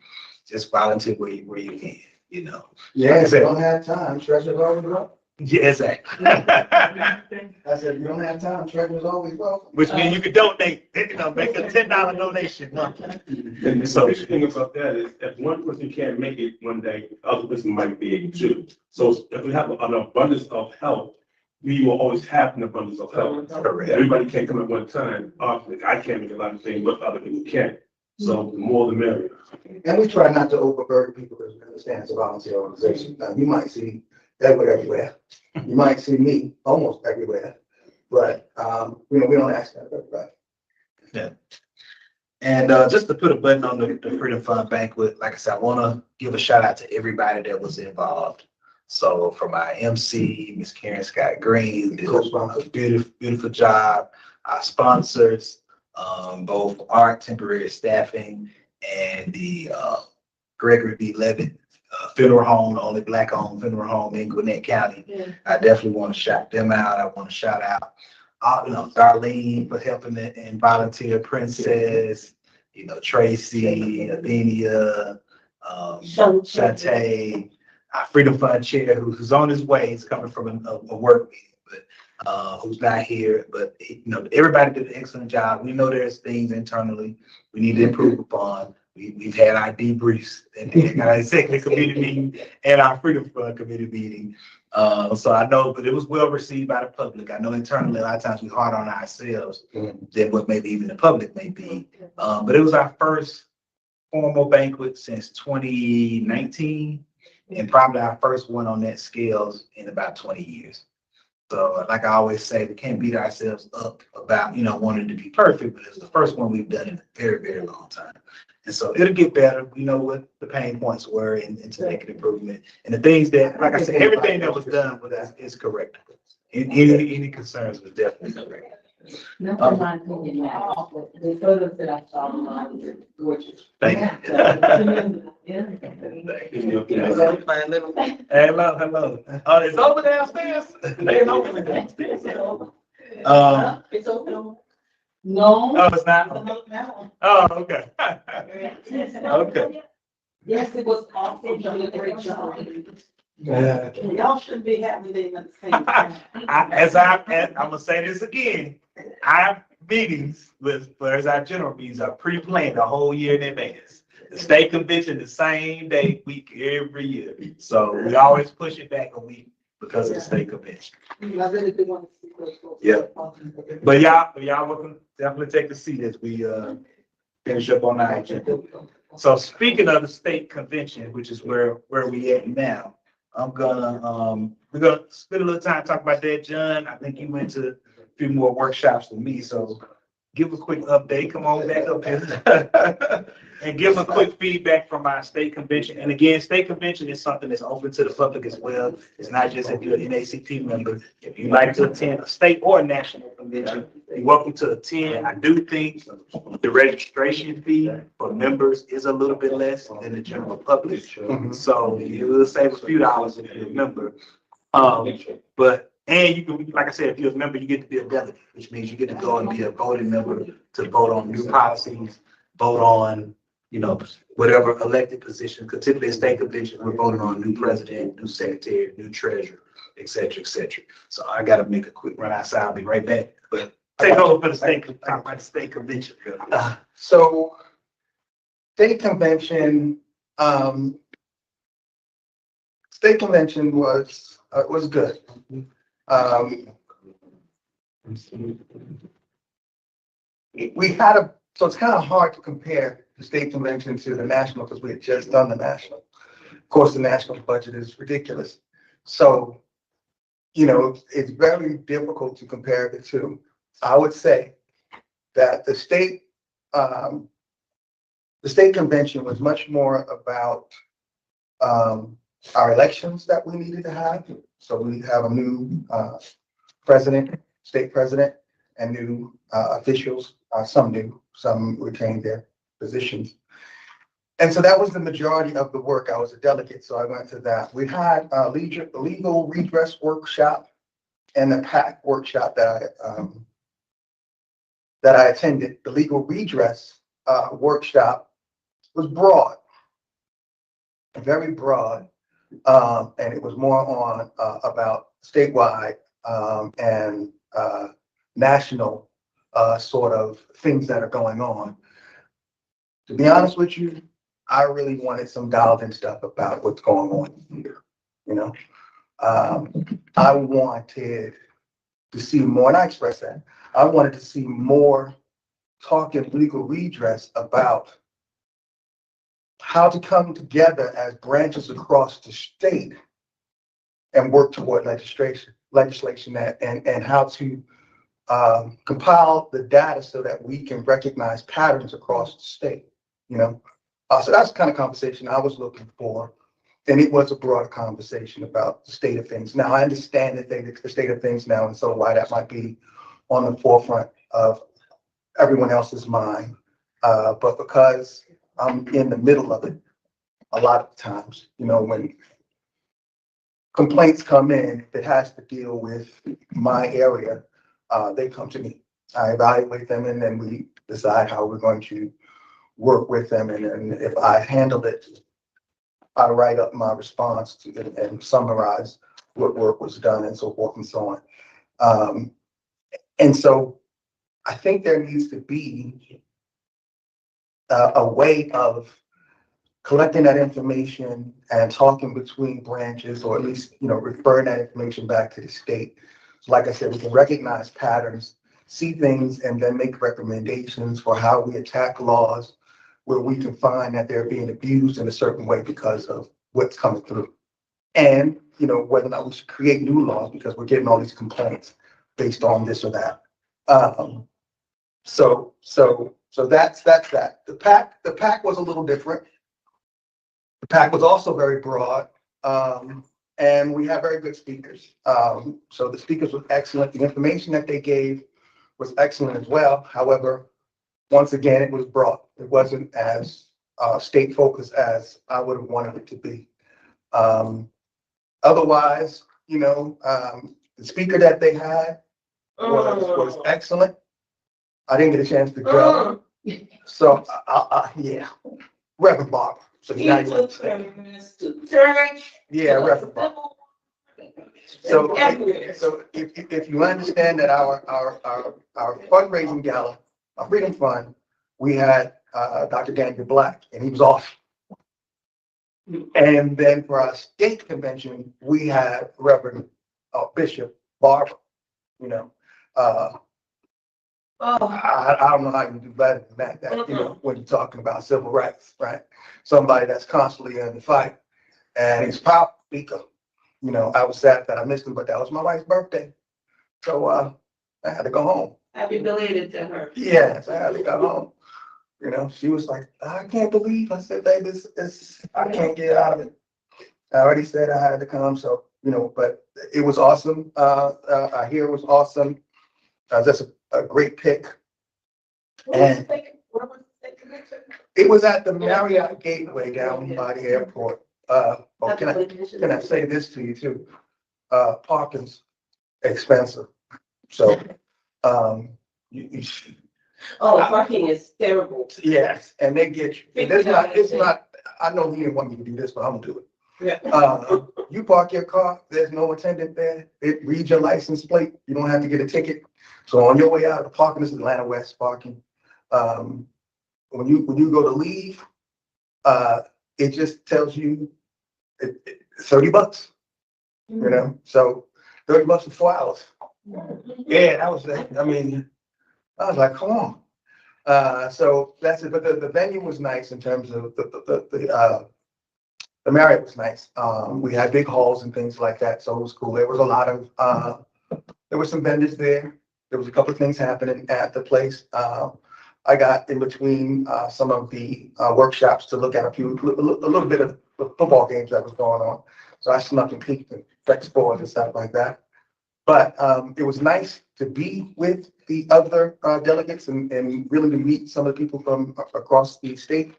just volunteer where you can, you know. Yeah, if you don't have time, treasurer's always welcome. Yeah, exactly. I said, if you don't have time, treasurer's always welcome. Which means you can donate, you know, make a $10 donation monthly. And so the thing about that is if one person can't make it one day, the other person might be able to. So if we have an abundance of help, we will always have an abundance of help. Correct. Everybody can't come at one time. Obviously, I can't make a lot of things, but other people can. So the more the merrier. And we try not to overburden people because we understand it's a volunteer organization. Now, you might see Edward everywhere. You might see me almost everywhere. But, you know, we don't ask that of everybody. Yeah. And just to put a button on the Freedom Fund banquet, like I said, I want to give a shout out to everybody that was involved. So from our MC, Ms. Karen Scott Green, did a beautiful, beautiful job. Our sponsors, both ARC temporary staffing and the Gregory B. Levitt funeral home, the only Black-owned funeral home in Gwinnett County. Yeah. I definitely want to shout them out. I want to shout out, Darlene for helping and volunteer, Princess, Tracy, Athenia, Shantae, our Freedom Fund chair, who's on his way. He's coming from a work meeting, but who's not here. But everybody did an excellent job. We know there's things internally we need to improve upon. We've had our debriefs and our executive committee meeting and our Freedom Fund committee meeting. So I know, but it was well received by the public. I know internally a lot of times we hard on ourselves than what maybe even the public may be. But it was our first formal banquet since 2019, and probably our first one on that scale in about 20 years. So like I always say, we can't beat ourselves up about, wanting to be perfect, but it's the first one we've done in a very, very long time. And so it'll get better. We know what the pain points were and to make an improvement. And the things that, like I said, everything that was done with us is correct. And any concerns was definitely correct. Not in my opinion, now, but the photos that I saw online were gorgeous. Thank you. Yeah. Thank you. Hello. Oh, it's over downstairs. They open downstairs. It's open. No. Oh, it's not? Oh, okay. Okay. Yes, it was awesome. You did a great job. Yeah. Y'all should be having them at the same time. I'm gonna say this again, our meetings whereas our general meetings are pre-planned a whole year in advance. The state convention the same day, week, every year. So we always push it back a week because of the state convention. I really do want to see those folks. Yeah. But y'all welcome, definitely take a seat as we finish up on our agenda. So speaking of the state convention, which is where we at now, we're gonna spend a little time talking about that, John. I think you went to a few more workshops than me, so give a quick update. Come on back up here. And give a quick feedback from our state convention. And again, state convention is something that's open to the public as well. It's not just if you're an NACP member. If you'd like to attend a state or a national convention, you're welcome to attend. I do think the registration fee for members is a little bit less than the general public. So you will save a few dollars if you're a member. And you can, like I said, if you're a member, you get to be a delegate, which means you get to go and be a voting member to vote on new policies, vote on, whatever elected position, because typically a state convention, we're voting on new president, new secretary, new treasurer, et cetera, et cetera. So I gotta make a quick run outside. I'll be right back. But take over for the state, talk about the state convention. So state convention, was good. So it's kind of hard to compare the state convention to the national because we had just done the national. Of course, the national budget is ridiculous. So, it's very difficult to compare the two. I would say that the state convention was much more about our elections that we needed to have. So we have a new president, state president, and new officials, some retained their positions. And so that was the majority of the work. I was a delegate, so I went to that. We had a legal redress workshop and a PAC workshop that I attended. The legal redress workshop was broad, very broad, and it was more on about statewide and national sort of things that are going on. To be honest with you, I really wanted some dialed in stuff about what's going on here. I wanted to see more, and I expressed that. I wanted to see more talk in legal redress about how to come together as branches across the state and work toward legislation and how to compile the data so that we can recognize patterns across the state, So that's the kind of conversation I was looking for. And it was a broader conversation about the state of things. Now, I understand that the state of things now, and so why that might be on the forefront of everyone else's mind. But because I'm in the middle of it a lot of times, when complaints come in that has to deal with my area, they come to me. I evaluate them and then we decide how we're going to work with them. And if I handle it, I write up my response to it and summarize what work was done and so forth and so on. And so I think there needs to be a way of collecting that information and talking between branches, or at least, referring that information back to the state. So like I said, we can recognize patterns, see things, and then make recommendations for how we attack laws where we can find that they're being abused in a certain way because of what's coming through. And, you know, whether or not we should create new laws because we're getting all these complaints based on this or that. So that's that. The pack was a little different. The pack was also very broad. And we have very good speakers. So the speakers were excellent. The information that they gave was excellent as well. However, once again, it was broad. It wasn't as state focused as I would have wanted it to be. Otherwise, you know, the speaker that they had was excellent. I didn't get a chance to go. So, yeah, Reverend Bob. So now you understand. Yeah, Reverend Bob. So if you understand that our fundraising gala, our Freedom Fund, we had Dr. Daniel Black, and he was awesome. And then for our state convention, we had Reverend Bishop Barber. You know, I don't know how you do better than that. That, you know, when you're talking about civil rights, right? Somebody that's constantly in the fight, and he's a powerful speaker. You know, I was sad that I missed him, but that was my wife's birthday, so I had to go home. Happy belated to her. Yes, I had to go home. You know, she was like, I can't believe. I said, baby, I can't get out of it. I already said I had to come, so, you know, but it was awesome. I hear it was awesome. That's a great pick. And it was at the Marriott Gateway down by the airport. Can I say this to you too? Parking's expensive. So, Parking is terrible. yes, and they get you. And it's not, I know you didn't want me to do this, but I'm gonna do it. Yeah. You park your car, there's no attendant there. It reads your license plate. You don't have to get a ticket. So on your way out of the parking, this is Atlanta West parking. When you go to leave, it just tells you $30, you know, so $30 for 4 hours. Yeah, that was, I mean, I was like, come on. So that's it. But the venue was nice in terms of the Marriott was nice. We had big halls and things like that, so it was cool. There was a lot of there were some vendors there. There was a couple of things happening at the place. I got in between some of the workshops to look at a little bit of football games that was going on. So I snuck and peeked and flex boards and stuff like that. But it was nice to be with the other delegates and really to meet some of the people from across the state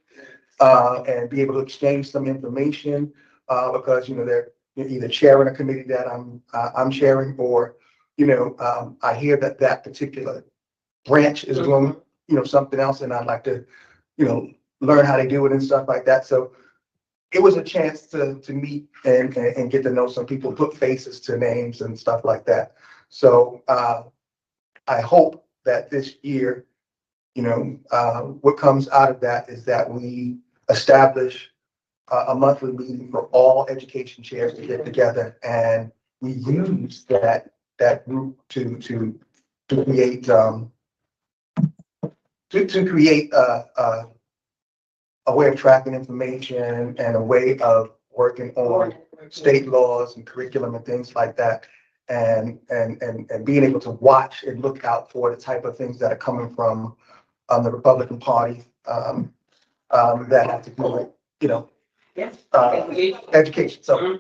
and be able to exchange some information because, you know, they're either chairing a committee that I'm chairing, or, you know, I hear that particular branch is doing, you know, something else, and I'd like to, you know, learn how they do it and stuff like that. So it was a chance to meet and get to know some people, put faces to names and stuff like that. So I hope that this year, you know, what comes out of that is that we establish a monthly meeting for all education chairs to get together, and we use that group to create to create a way of tracking information and a way of working on state laws and curriculum and things like that, and being able to watch and look out for the type of things that are coming from the Republican Party that have to do with, you know, education. So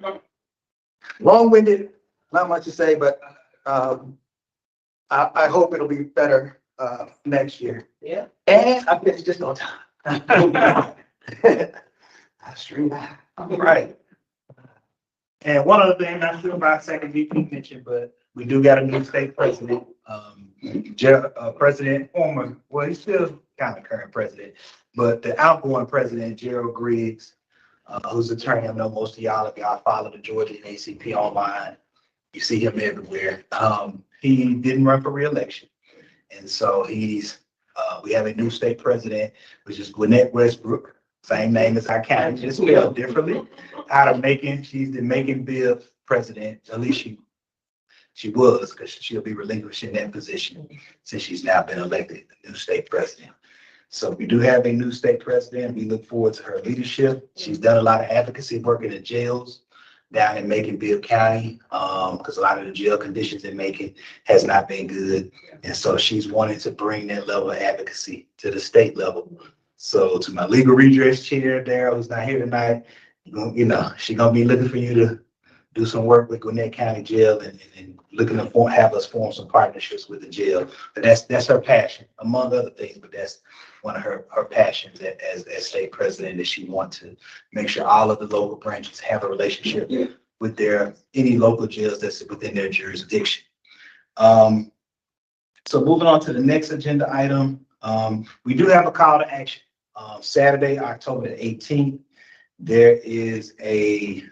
long-winded, not much to say, but I hope it'll be better next year. Yeah. And I finished just on time. Right. And one other thing, not sure about second VP mentioned, but we do got a new state president. President former, well, he's still kind of current president, but the outgoing president, Gerald Griggs, who's attorney. I know most of y'all, if y'all follow the Georgia and ACP online, you see him everywhere. He didn't run for re-election. And so we have a new state president, which is Gwinnett Westbrook, same name as our county, just spelled differently. She's the Macon Bibb president, at least she was, because she'll be relinquishing that position since she's now been elected the new state president. So we do have a new state president. We look forward to her leadership. She's done a lot of advocacy working in jails down in Macon, Bibb County, because a lot of the jail conditions in Macon has not been good. And so she's wanting to bring that level of advocacy to the state level. So to my legal redress chair, Daryl, who's not here tonight, she's gonna be looking for you to do some work with Gwinnett County Jail and looking to have us form some partnerships with the jail. But that's her passion, among other things, but that's one of her passions as state president, that she wants to make sure all of the local branches have a relationship with any local jails that's within their jurisdiction. So moving on to the next agenda item, we do have a call to action. Saturday, October the 18th, there is a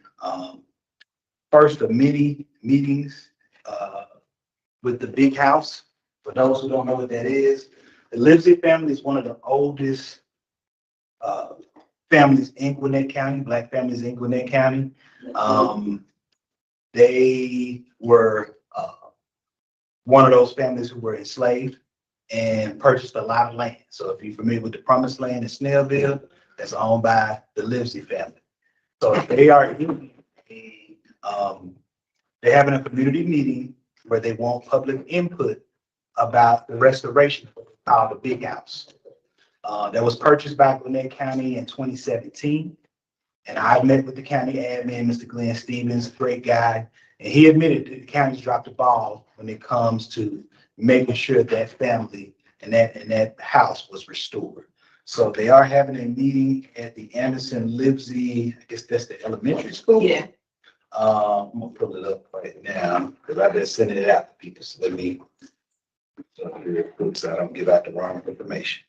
first of many meetings with the Big House. For those who don't know what that is, the Livesey family is one of the oldest families in Gwinnett County, Black families in Gwinnett County. They were one of those families who were enslaved and purchased a lot of land. So if you're familiar with the Promised Land in Snellville, that's owned by the Livesey family. So they are they're having a community meeting where they want public input about the restoration of the Big House. That was purchased by Gwinnett County in 2017. And I met with the county admin, Mr. Glenn Stevens, great guy. And he admitted that the county's dropped the ball when it comes to making sure that family and that house was restored. So they are having a meeting at the Anderson Livesey, I guess that's the elementary school. Yeah. I'm gonna pull it up right now because I've been sending it out to people. So let me, so I don't give out the wrong information.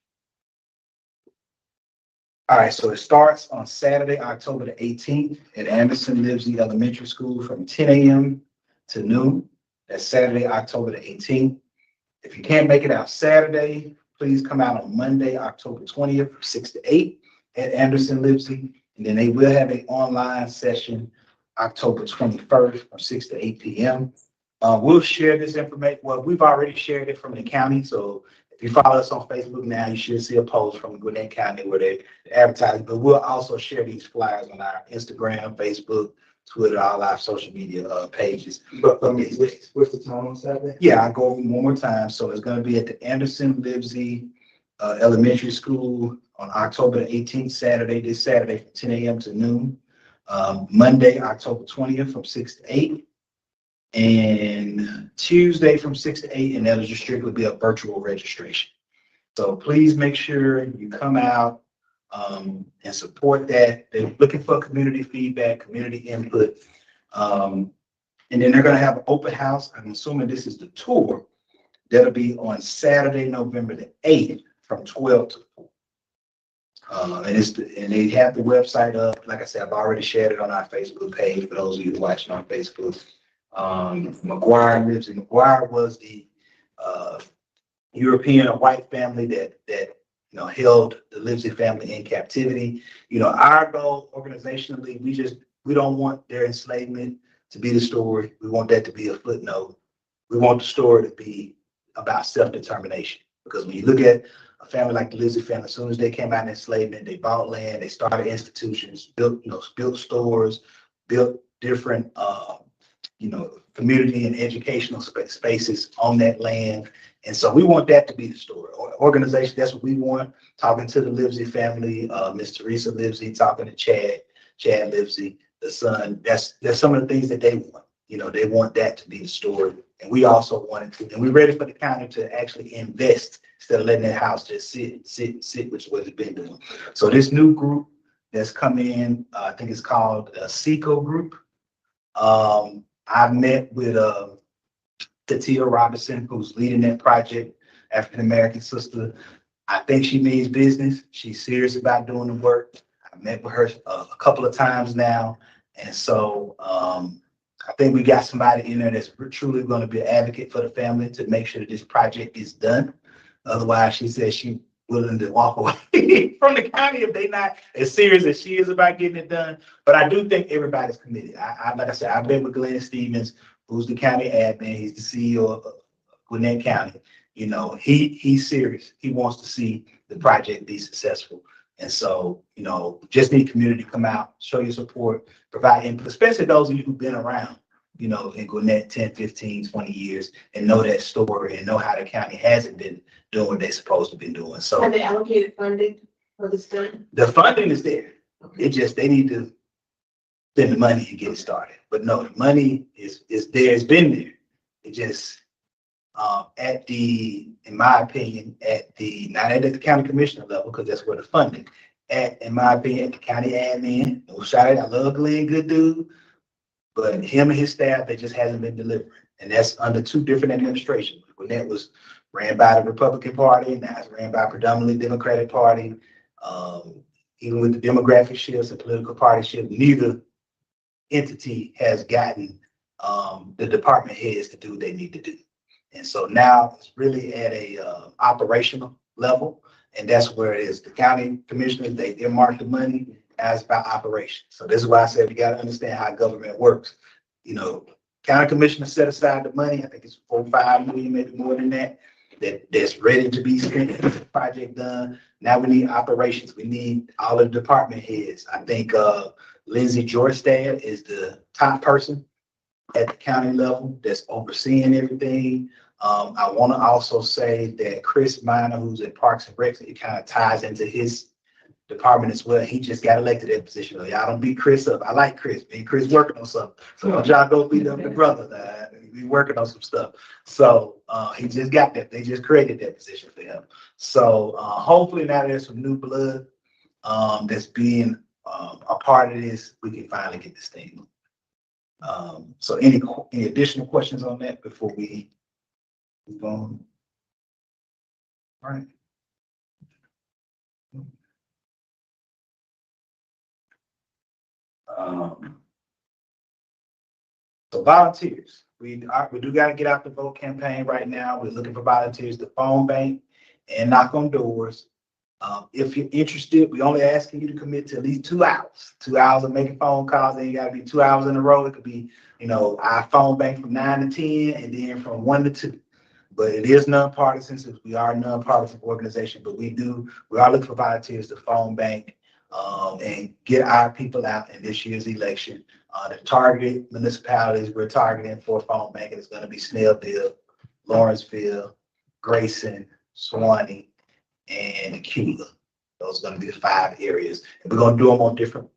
All right, so it starts on Saturday, October the 18th at Anderson Livesey Elementary School from 10 a.m. to noon. That's Saturday, October the 18th. If you can't make it out Saturday, please come out on Monday, October 20th from 6 to 8 at Anderson Livesey. And then they will have an online session October 21st from 6 to 8 p.m. We'll share this information. Well, we've already shared it from the county. So if you follow us on Facebook now, you should see a post from Gwinnett County where they advertise. But we'll also share these flyers on our Instagram, Facebook, Twitter, all our social media pages. But what's the time on Saturday? Yeah, I'll go over one more time. So it's going to be at the Anderson Livesey Elementary School on October 18th, Saturday, this Saturday from 10 a.m. to noon. Monday, October 20th from 6 to 8. And Tuesday from 6 to 8, and that'll just strictly be a virtual registration. So please make sure you come out and support that. They're looking for community feedback, community input. And then they're going to have an open house. I'm assuming this is the tour. That'll be on Saturday, November the 8th from 12 to 4. And they have the website up. Like I said, I've already shared it on our Facebook page for those of you watching on Facebook. McGuire lives in McGuire was the European white family that held the Livesey family in captivity. Our goal organizationally, we don't want their enslavement to be the story. We want that to be a footnote. We want the story to be about self-determination. Because when you look at a family like the Livesey family, as soon as they came out of enslavement, they bought land, they started institutions, built stores, built different community and educational spaces on that land. And so we want that to be the story. Organization, that's what we want. Talking to the Livesey family, Miss Teresa Livesey, talking to Chad Livesey, the son. That's some of the things that they want. They want that to be the story. And we also wanted to, and we're ready for the county to actually invest instead of letting that house just sit, which is what it's been doing. So this new group that's come in, I think it's called SECO Group. I met with Tatia Robinson, who's leading that project, African-American sister. I think she means business. She's serious about doing the work. I met with her a couple of times now. And so I think we got somebody in there that's truly going to be an advocate for the family to make sure that this project is done. Otherwise, she says she's willing to walk away from the county if they're not as serious as she is about getting it done. But I do think everybody's committed. Like I said, I've been with Glenn Stevens, who's the county admin. He's the CEO of Gwinnett County. He's serious. He wants to see the project be successful. And so, you know, just need community to come out, show your support, provide input, especially those of you who've been around, you know, in Gwinnett 10, 15, 20 years and know that story and know how the county hasn't been doing what they're supposed to be doing. So Have they allocated funding for the study? the funding is there. It just, they need to spend the money and get it started. But no, the money is there, it's been there. It just, in my opinion, not at the county commissioner level, because that's where the funding, in my opinion, at the county admin, no shout out, I love Glenn, good dude, but him and his staff, they just hasn't been delivering. And that's under two different administrations. When that was ran by the Republican Party, now it's ran by predominantly Democratic Party. Even with the demographic shifts and political party shift, neither entity has gotten the department heads to do what they need to do. And so now it's really at a operational level, and that's where it is. The county commissioners, they earmark the money as about operations. So this is why I said we got to understand how government works. You know, county commissioners set aside the money. I think it's 4 or 5 million, maybe more than that. That's ready to be spent, to get the project done. Now we need operations. We need all of the department heads. I think Lindsay Jorstad is the top person at the county level that's overseeing everything. I want to also say that Chris Minor, who's in Parks and Recs, it kind of ties into his department as well. He just got elected to that position. Y'all don't beat Chris up. I like Chris. Me and Chris working on something. So don't y'all go beat up the brother. We working on some stuff. So he just got that. They just created that position for him. So hopefully now there's some new blood that's being a part of this. We can finally get this thing. So any additional questions on that before we move on? All right. So volunteers, we do got to get out the vote campaign right now. We're looking for volunteers to phone bank and knock on doors. If you're interested, we only asking you to commit to at least 2 hours. 2 hours of making phone calls. Then you got to be 2 hours in a row. It could be, you know, I phone bank from 9 to 10 and then from 1 to 2. But it is nonpartisan since we are a nonpartisan organization. But we are looking for volunteers to phone bank and get our people out in this year's election. The targeted municipalities we're targeting for phone banking is going to be Snellville, Lawrenceville, Grayson, Suwanee, and Cuba. Those are going to be the 5 areas. And we're going to do them on different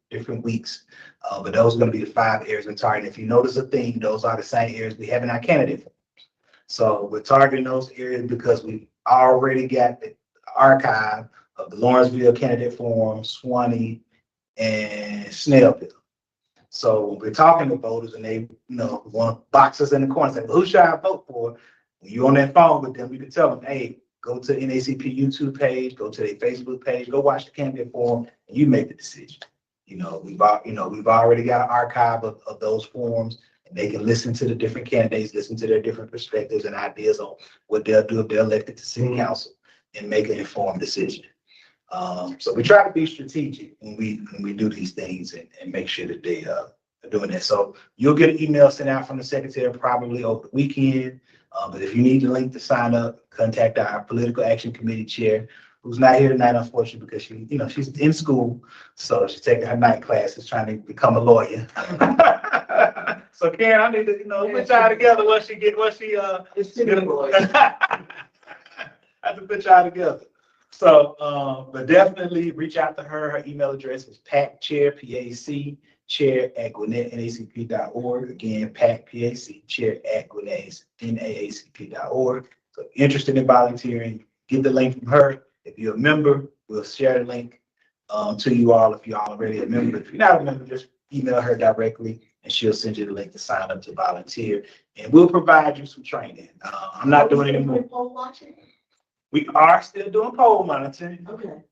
weeks. But those are going to be the 5 areas we're targeting. If you notice a theme, those are the same areas we have in our candidate forms. So we're targeting those areas because we've already got the archive of the Lawrenceville candidate form, Suwanee, and Snellville. So when we're talking to voters and they, you know, want to box us in the corner and say, well, who should I vote for? When you're on that phone with them, we can tell them, hey, go to NAACP YouTube page, go to their Facebook page, go watch the candidate form, and you make the decision. You know, we've already got an archive of those forms, and they can listen to the different candidates, listen to their different perspectives and ideas on what they'll do if they're elected to city council and make an informed decision. So we try to be strategic when we do these things and make sure that they are doing that. So you'll get an email sent out from the secretary probably over the weekend. But if you need the link to sign up, contact our political action committee chair, who's not here tonight, unfortunately, because she's in school, so she's taking her night classes, trying to become a lawyer. So Karen, I need to put y'all together. It's too many boys. I have to put y'all together. So, but definitely reach out to her. Her email address is PAC chair at GwinnettNAACP.org. Again, PAC chair at GwinnettNAACP.org. So interested in volunteering, get the link from her. If you're a member, we'll share the link to you all if you're already a member. If you're not a member, just email her directly and she'll send you the link to sign up to volunteer. And we'll provide you some training. I'm not doing any more. We are still doing poll monitoring. Okay.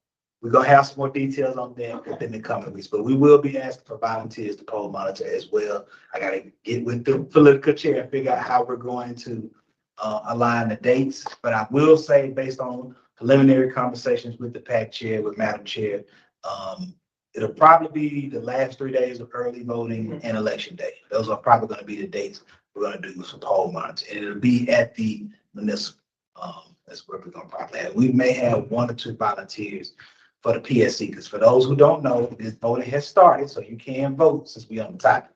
We're going to have some more details on that within the coming weeks, but we will be asking for volunteers to poll monitor as well. I got to get with the political chair and figure out how we're going to align the dates. But I will say, based on preliminary conversations with the PAC chair, with Madam Chair, it'll probably be the last 3 days of early voting and election day. Those are probably going to be the dates we're going to do some poll monitoring. And it'll be at the municipal. That's where we're gonna probably have. We may have 1 or 2 volunteers for the PSC, because for those who don't know, this voting has started, so you can vote since we on the topic.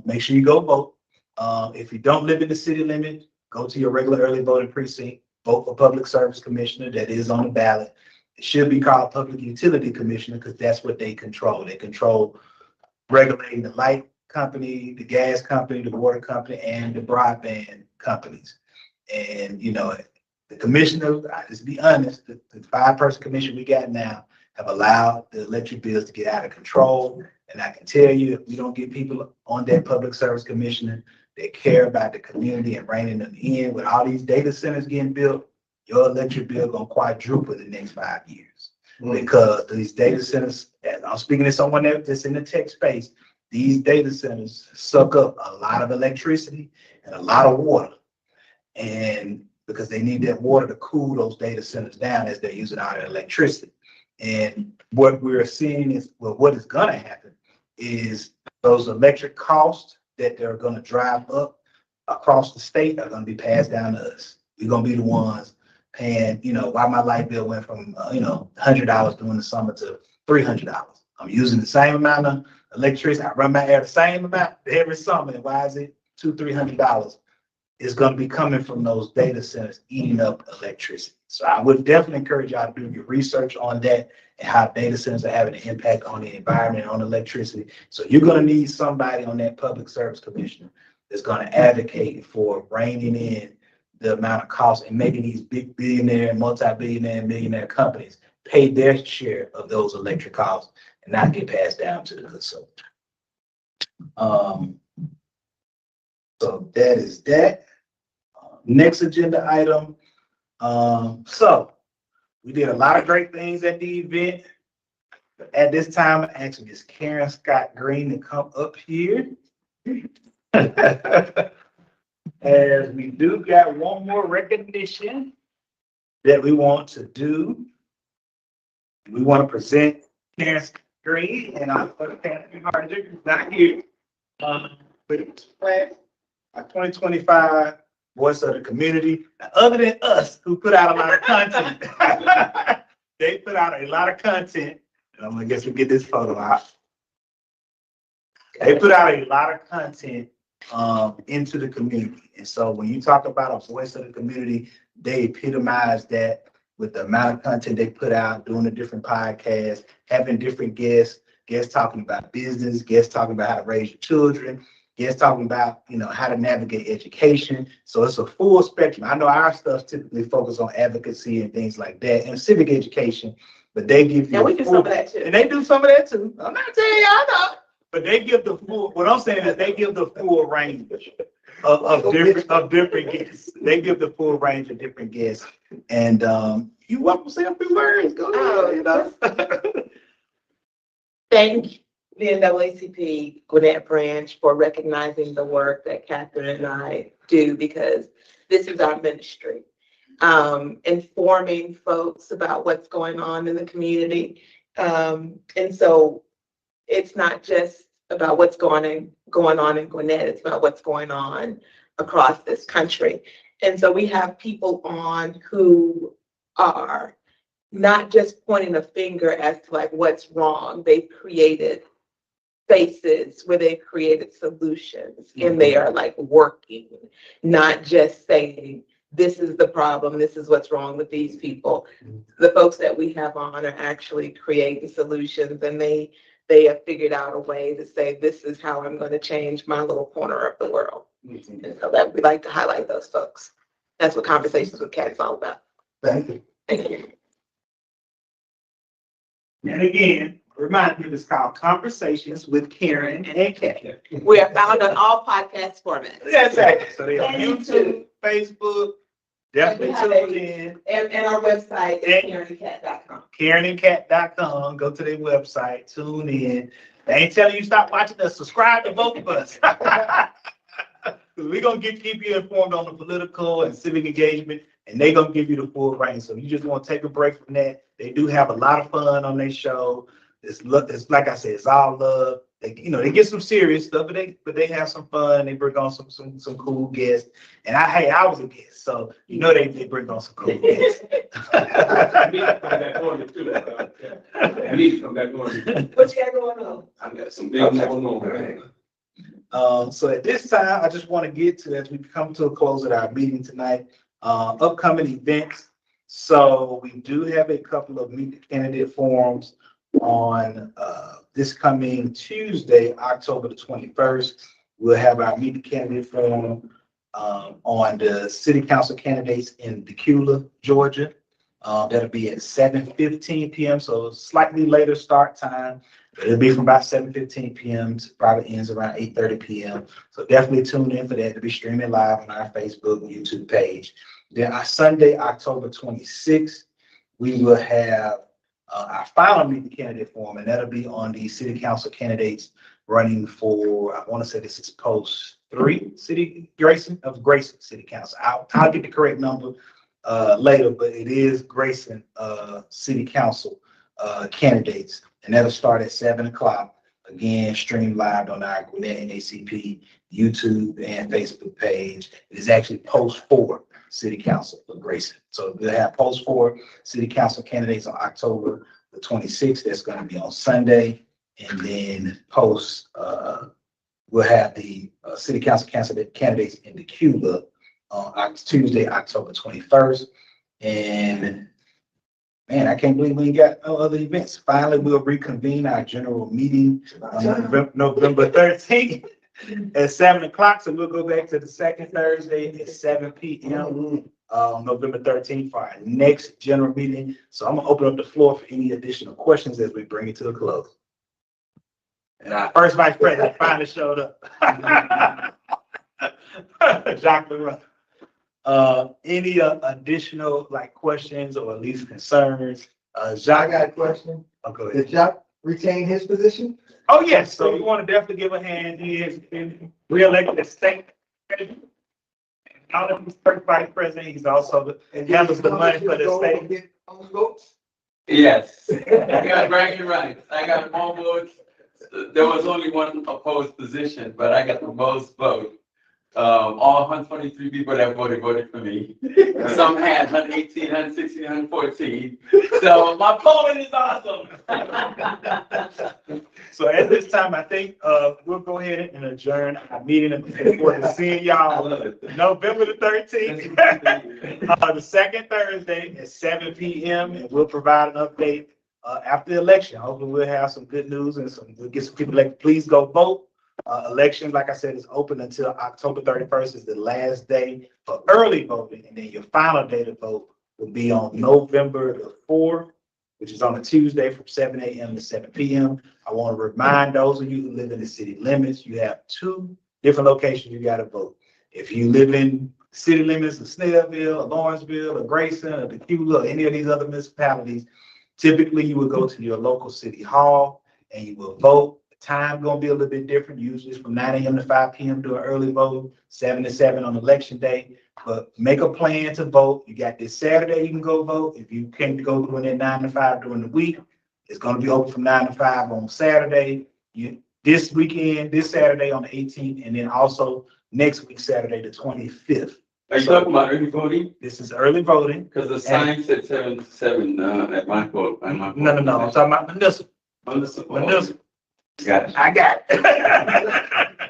Make sure you go vote. If you don't live in the city limit, go to your regular early voting precinct, vote for public service commissioner that is on the ballot. It should be called public utility commissioner because that's what they control. They control regulating the light company, the gas company, the water company, and the broadband companies. And, you know, the commissioner, let's be honest, the 5-person commission we got now have allowed the electric bills to get out of control. And I can tell you, if we don't get people on that public service commissioner that care about the community and reining them in, with all these data centers getting built, your electric bill gonna quadruple in the next 5 years. Because these data centers, and I'm speaking to someone that's in the tech space, these data centers suck up a lot of electricity and a lot of water. And because they need that water to cool those data centers down as they're using all their electricity. And what we're seeing is, well, what is gonna happen is those electric costs that they're gonna drive up across the state are gonna be passed down to us. We're gonna be the ones paying, you know, why my light bill went from, $100 during the summer to $300. I'm using the same amount of electricity. I run my air the same amount every summer. And why is it $200-$300? It's going to be coming from those data centers eating up electricity. So I would definitely encourage y'all to do your research on that and how data centers are having an impact on the environment and on electricity. So you're going to need somebody on that public service commission that's going to advocate for reining in the amount of cost and making these big billionaire, multi-billionaire, millionaire companies pay their share of those electric costs and not get passed down to the consumer. So that is that. Next agenda item. So we did a lot of great things at the event. But at this time, I'm asking Ms. Karen Scott Green to come up here. As we do got one more recognition that we want to do. We want to present Karen Scott Green, and I'm going to pass it hard to not here. But our 2025 Voice of the Community. Now, other than us, who put out a lot of content, they put out a lot of content. And I'm gonna guess we get this photo out. They put out a lot of content into the community. And so when you talk about a voice of the community, they epitomize that with the amount of content they put out, doing the different podcasts, having different guests talking about business, guests talking about how to raise your children, guests talking about, how to navigate education. So it's a full spectrum. I know our stuff typically focus on advocacy and things like that and civic education, but they give you. And we do some of that too. And they do some of that too. I'm not telling you, I know. But they give the full, what I'm saying is they give the full range of different guests. They give the full range of different guests. And you welcome to say a few words. Go ahead, Thank the NAACP Gwinnett branch for recognizing the work that Catherine and I do, because this is our ministry. Informing folks about what's going on in the community. And so it's not just about what's going on in Gwinnett, it's about what's going on across this country. And so we have people on who are not just pointing a finger as to like what's wrong. They've created spaces where they've created solutions, and they are like working, not just saying, this is the problem, this is what's wrong with these people. The folks that we have on are actually creating solutions, and they have figured out a way to say, this is how I'm going to change my little corner of the world. And so that we like to highlight those folks. That's what Conversations with Kat is all about. Thank you. Thank you. And again, remind you, it's called Conversations with Karen and Kat. We are found on all podcast formats. Exactly. So they on And YouTube, Facebook, definitely tune in. And our website is KarenandKat.com. KarenandKat.com. Go to their website, tune in. They ain't telling you stop watching us. Subscribe to both of us. We're going to keep you informed on the political and civic engagement, and they're going to give you the full range. So you just want to take a break from that. They do have a lot of fun on their show. It's like I said, it's all love. they get some serious stuff, but they have some fun. They bring on some cool guests. And I was a guest, so they bring on some cool guests. I need to come back on it too. I need to come back on it. What you got going on? I got some big going on. So at this time, I just want to get to, as we come to a close of our meeting tonight, upcoming events. So we do have a couple of meet the candidate forums on this coming Tuesday, October the 21st. We'll have our meet the candidate forum on the city council candidates in Decula, Georgia. That'll be at 7:15 p.m. So slightly later start time. It'll be from about 7:15 p.m. to probably ends around 8:30 p.m. So definitely tune in for that. To be streaming live on our Facebook and YouTube page. Then our Sunday, October 26th, we will have our final meet the candidate forum, and that'll be on the city council candidates running for, I want to say this is post 3, Grayson City Council. I'll get the correct number later, but it is Grayson City Council candidates, and that'll start at 7:00. Again, stream live on our Gwinnett NACP YouTube and Facebook page. It is actually post 4 City Council for Grayson. So we'll have post 4 City Council candidates on October the 26th. That's going to be on Sunday. And then post, we'll have the City Council candidates in Decula on Tuesday, October 21st. And man, I can't believe we ain't got no other events. Finally, we'll reconvene our general meeting on November 13th. At 7:00, so we'll go back to the second Thursday at 7 p.m. November 13th for our next general meeting. So I'm gonna open up the floor for any additional questions as we bring it to a close. And our first vice president finally showed up. Jacques Leroy. Any additional questions or at least concerns? I Jacques, got a question. go ahead. Did Jacques retain his position? Oh, yes, so we want to definitely give a hand. He has been reelected as state president. Now that he's first vice president, he's also handles the money for the state. Yes, I got bragging rights. I got more votes. There was only one opposed position, but I got the most votes. All 123 people that voted for me. Some had 118, 116, 114. So my polling is awesome. So at this time, I think we'll go ahead and adjourn our meeting and look forward to seeing y'all November the 13th, the second Thursday at 7 p.m. And we'll provide an update after the election. Hopefully we'll have some good news and we'll get some people like, please go vote. Election, like I said, is open until October 31st is the last day for early voting. And then your final day to vote will be on November the 4th, which is on a Tuesday from 7 a.m. to 7 p.m. I want to remind those of you who live in the city limits, you have 2 different locations you got to vote. If you live in city limits of Snellville, or Lawrenceville, or Grayson, or Decula, or any of these other municipalities, typically you will go to your local city hall and you will vote. Time gonna be a little bit different. Usually it's from 9 a.m. to 5 p.m. to an early vote, 7 to 7 on election day. But make a plan to vote. You got this Saturday, you can go vote. If you can't go doing it 9 to 5 during the week, it's gonna be open from 9 to 5 on Saturday. This weekend, this Saturday on the 18th, and then also next week, Saturday, the 25th. Are you talking about early voting? This is early voting. Because the sign said 7 to 7 at my vote. No. I'm talking about municipal. Municipal. Got it. I got it.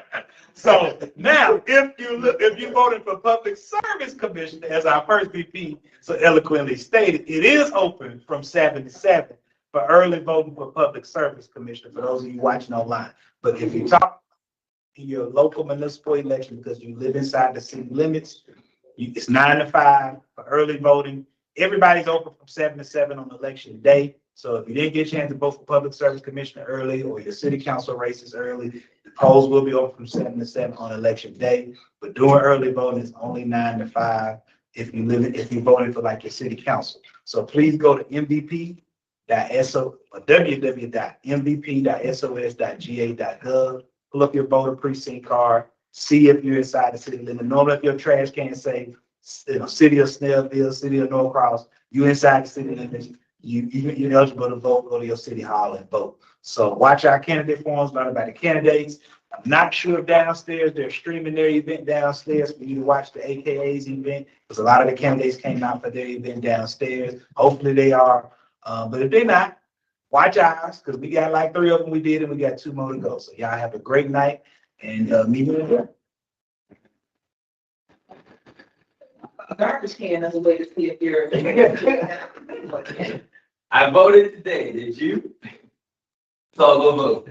So now, if you voted for Public Service Commission, as our first VP so eloquently stated, it is open from 7 to 7 for early voting for Public Service Commission, for those of you watching online. But if you talk in your local municipal election, because you live inside the city limits, it's 9 to 5 for early voting. Everybody's open from 7 to 7 on election day. So if you didn't get a chance to vote for Public Service Commissioner early or your city council races early, the polls will be open from 7 to 7 on election day. But doing early voting is only 9 to 5 if you voted for like your city council. So please go to www.mvp.sos.ga.gov, pull up your voter precinct card, see if you're inside the city limit. Normally, if your trash can say, city of Snellville, city of Norcross, you inside the city limits. You're eligible to vote, go to your city hall and vote. So watch our candidate forums, learn about the candidates. I'm not sure if downstairs, they're streaming their event downstairs for you to watch the AKA's event, because a lot of the candidates came out for their event downstairs. Hopefully they are, but if they're not, watch ours, because we got like 3 of them we did, and we got 2 more to go. So y'all have a great night, and meet you again. A garbage can is a way to see if you're. I voted today, did you? So go vote.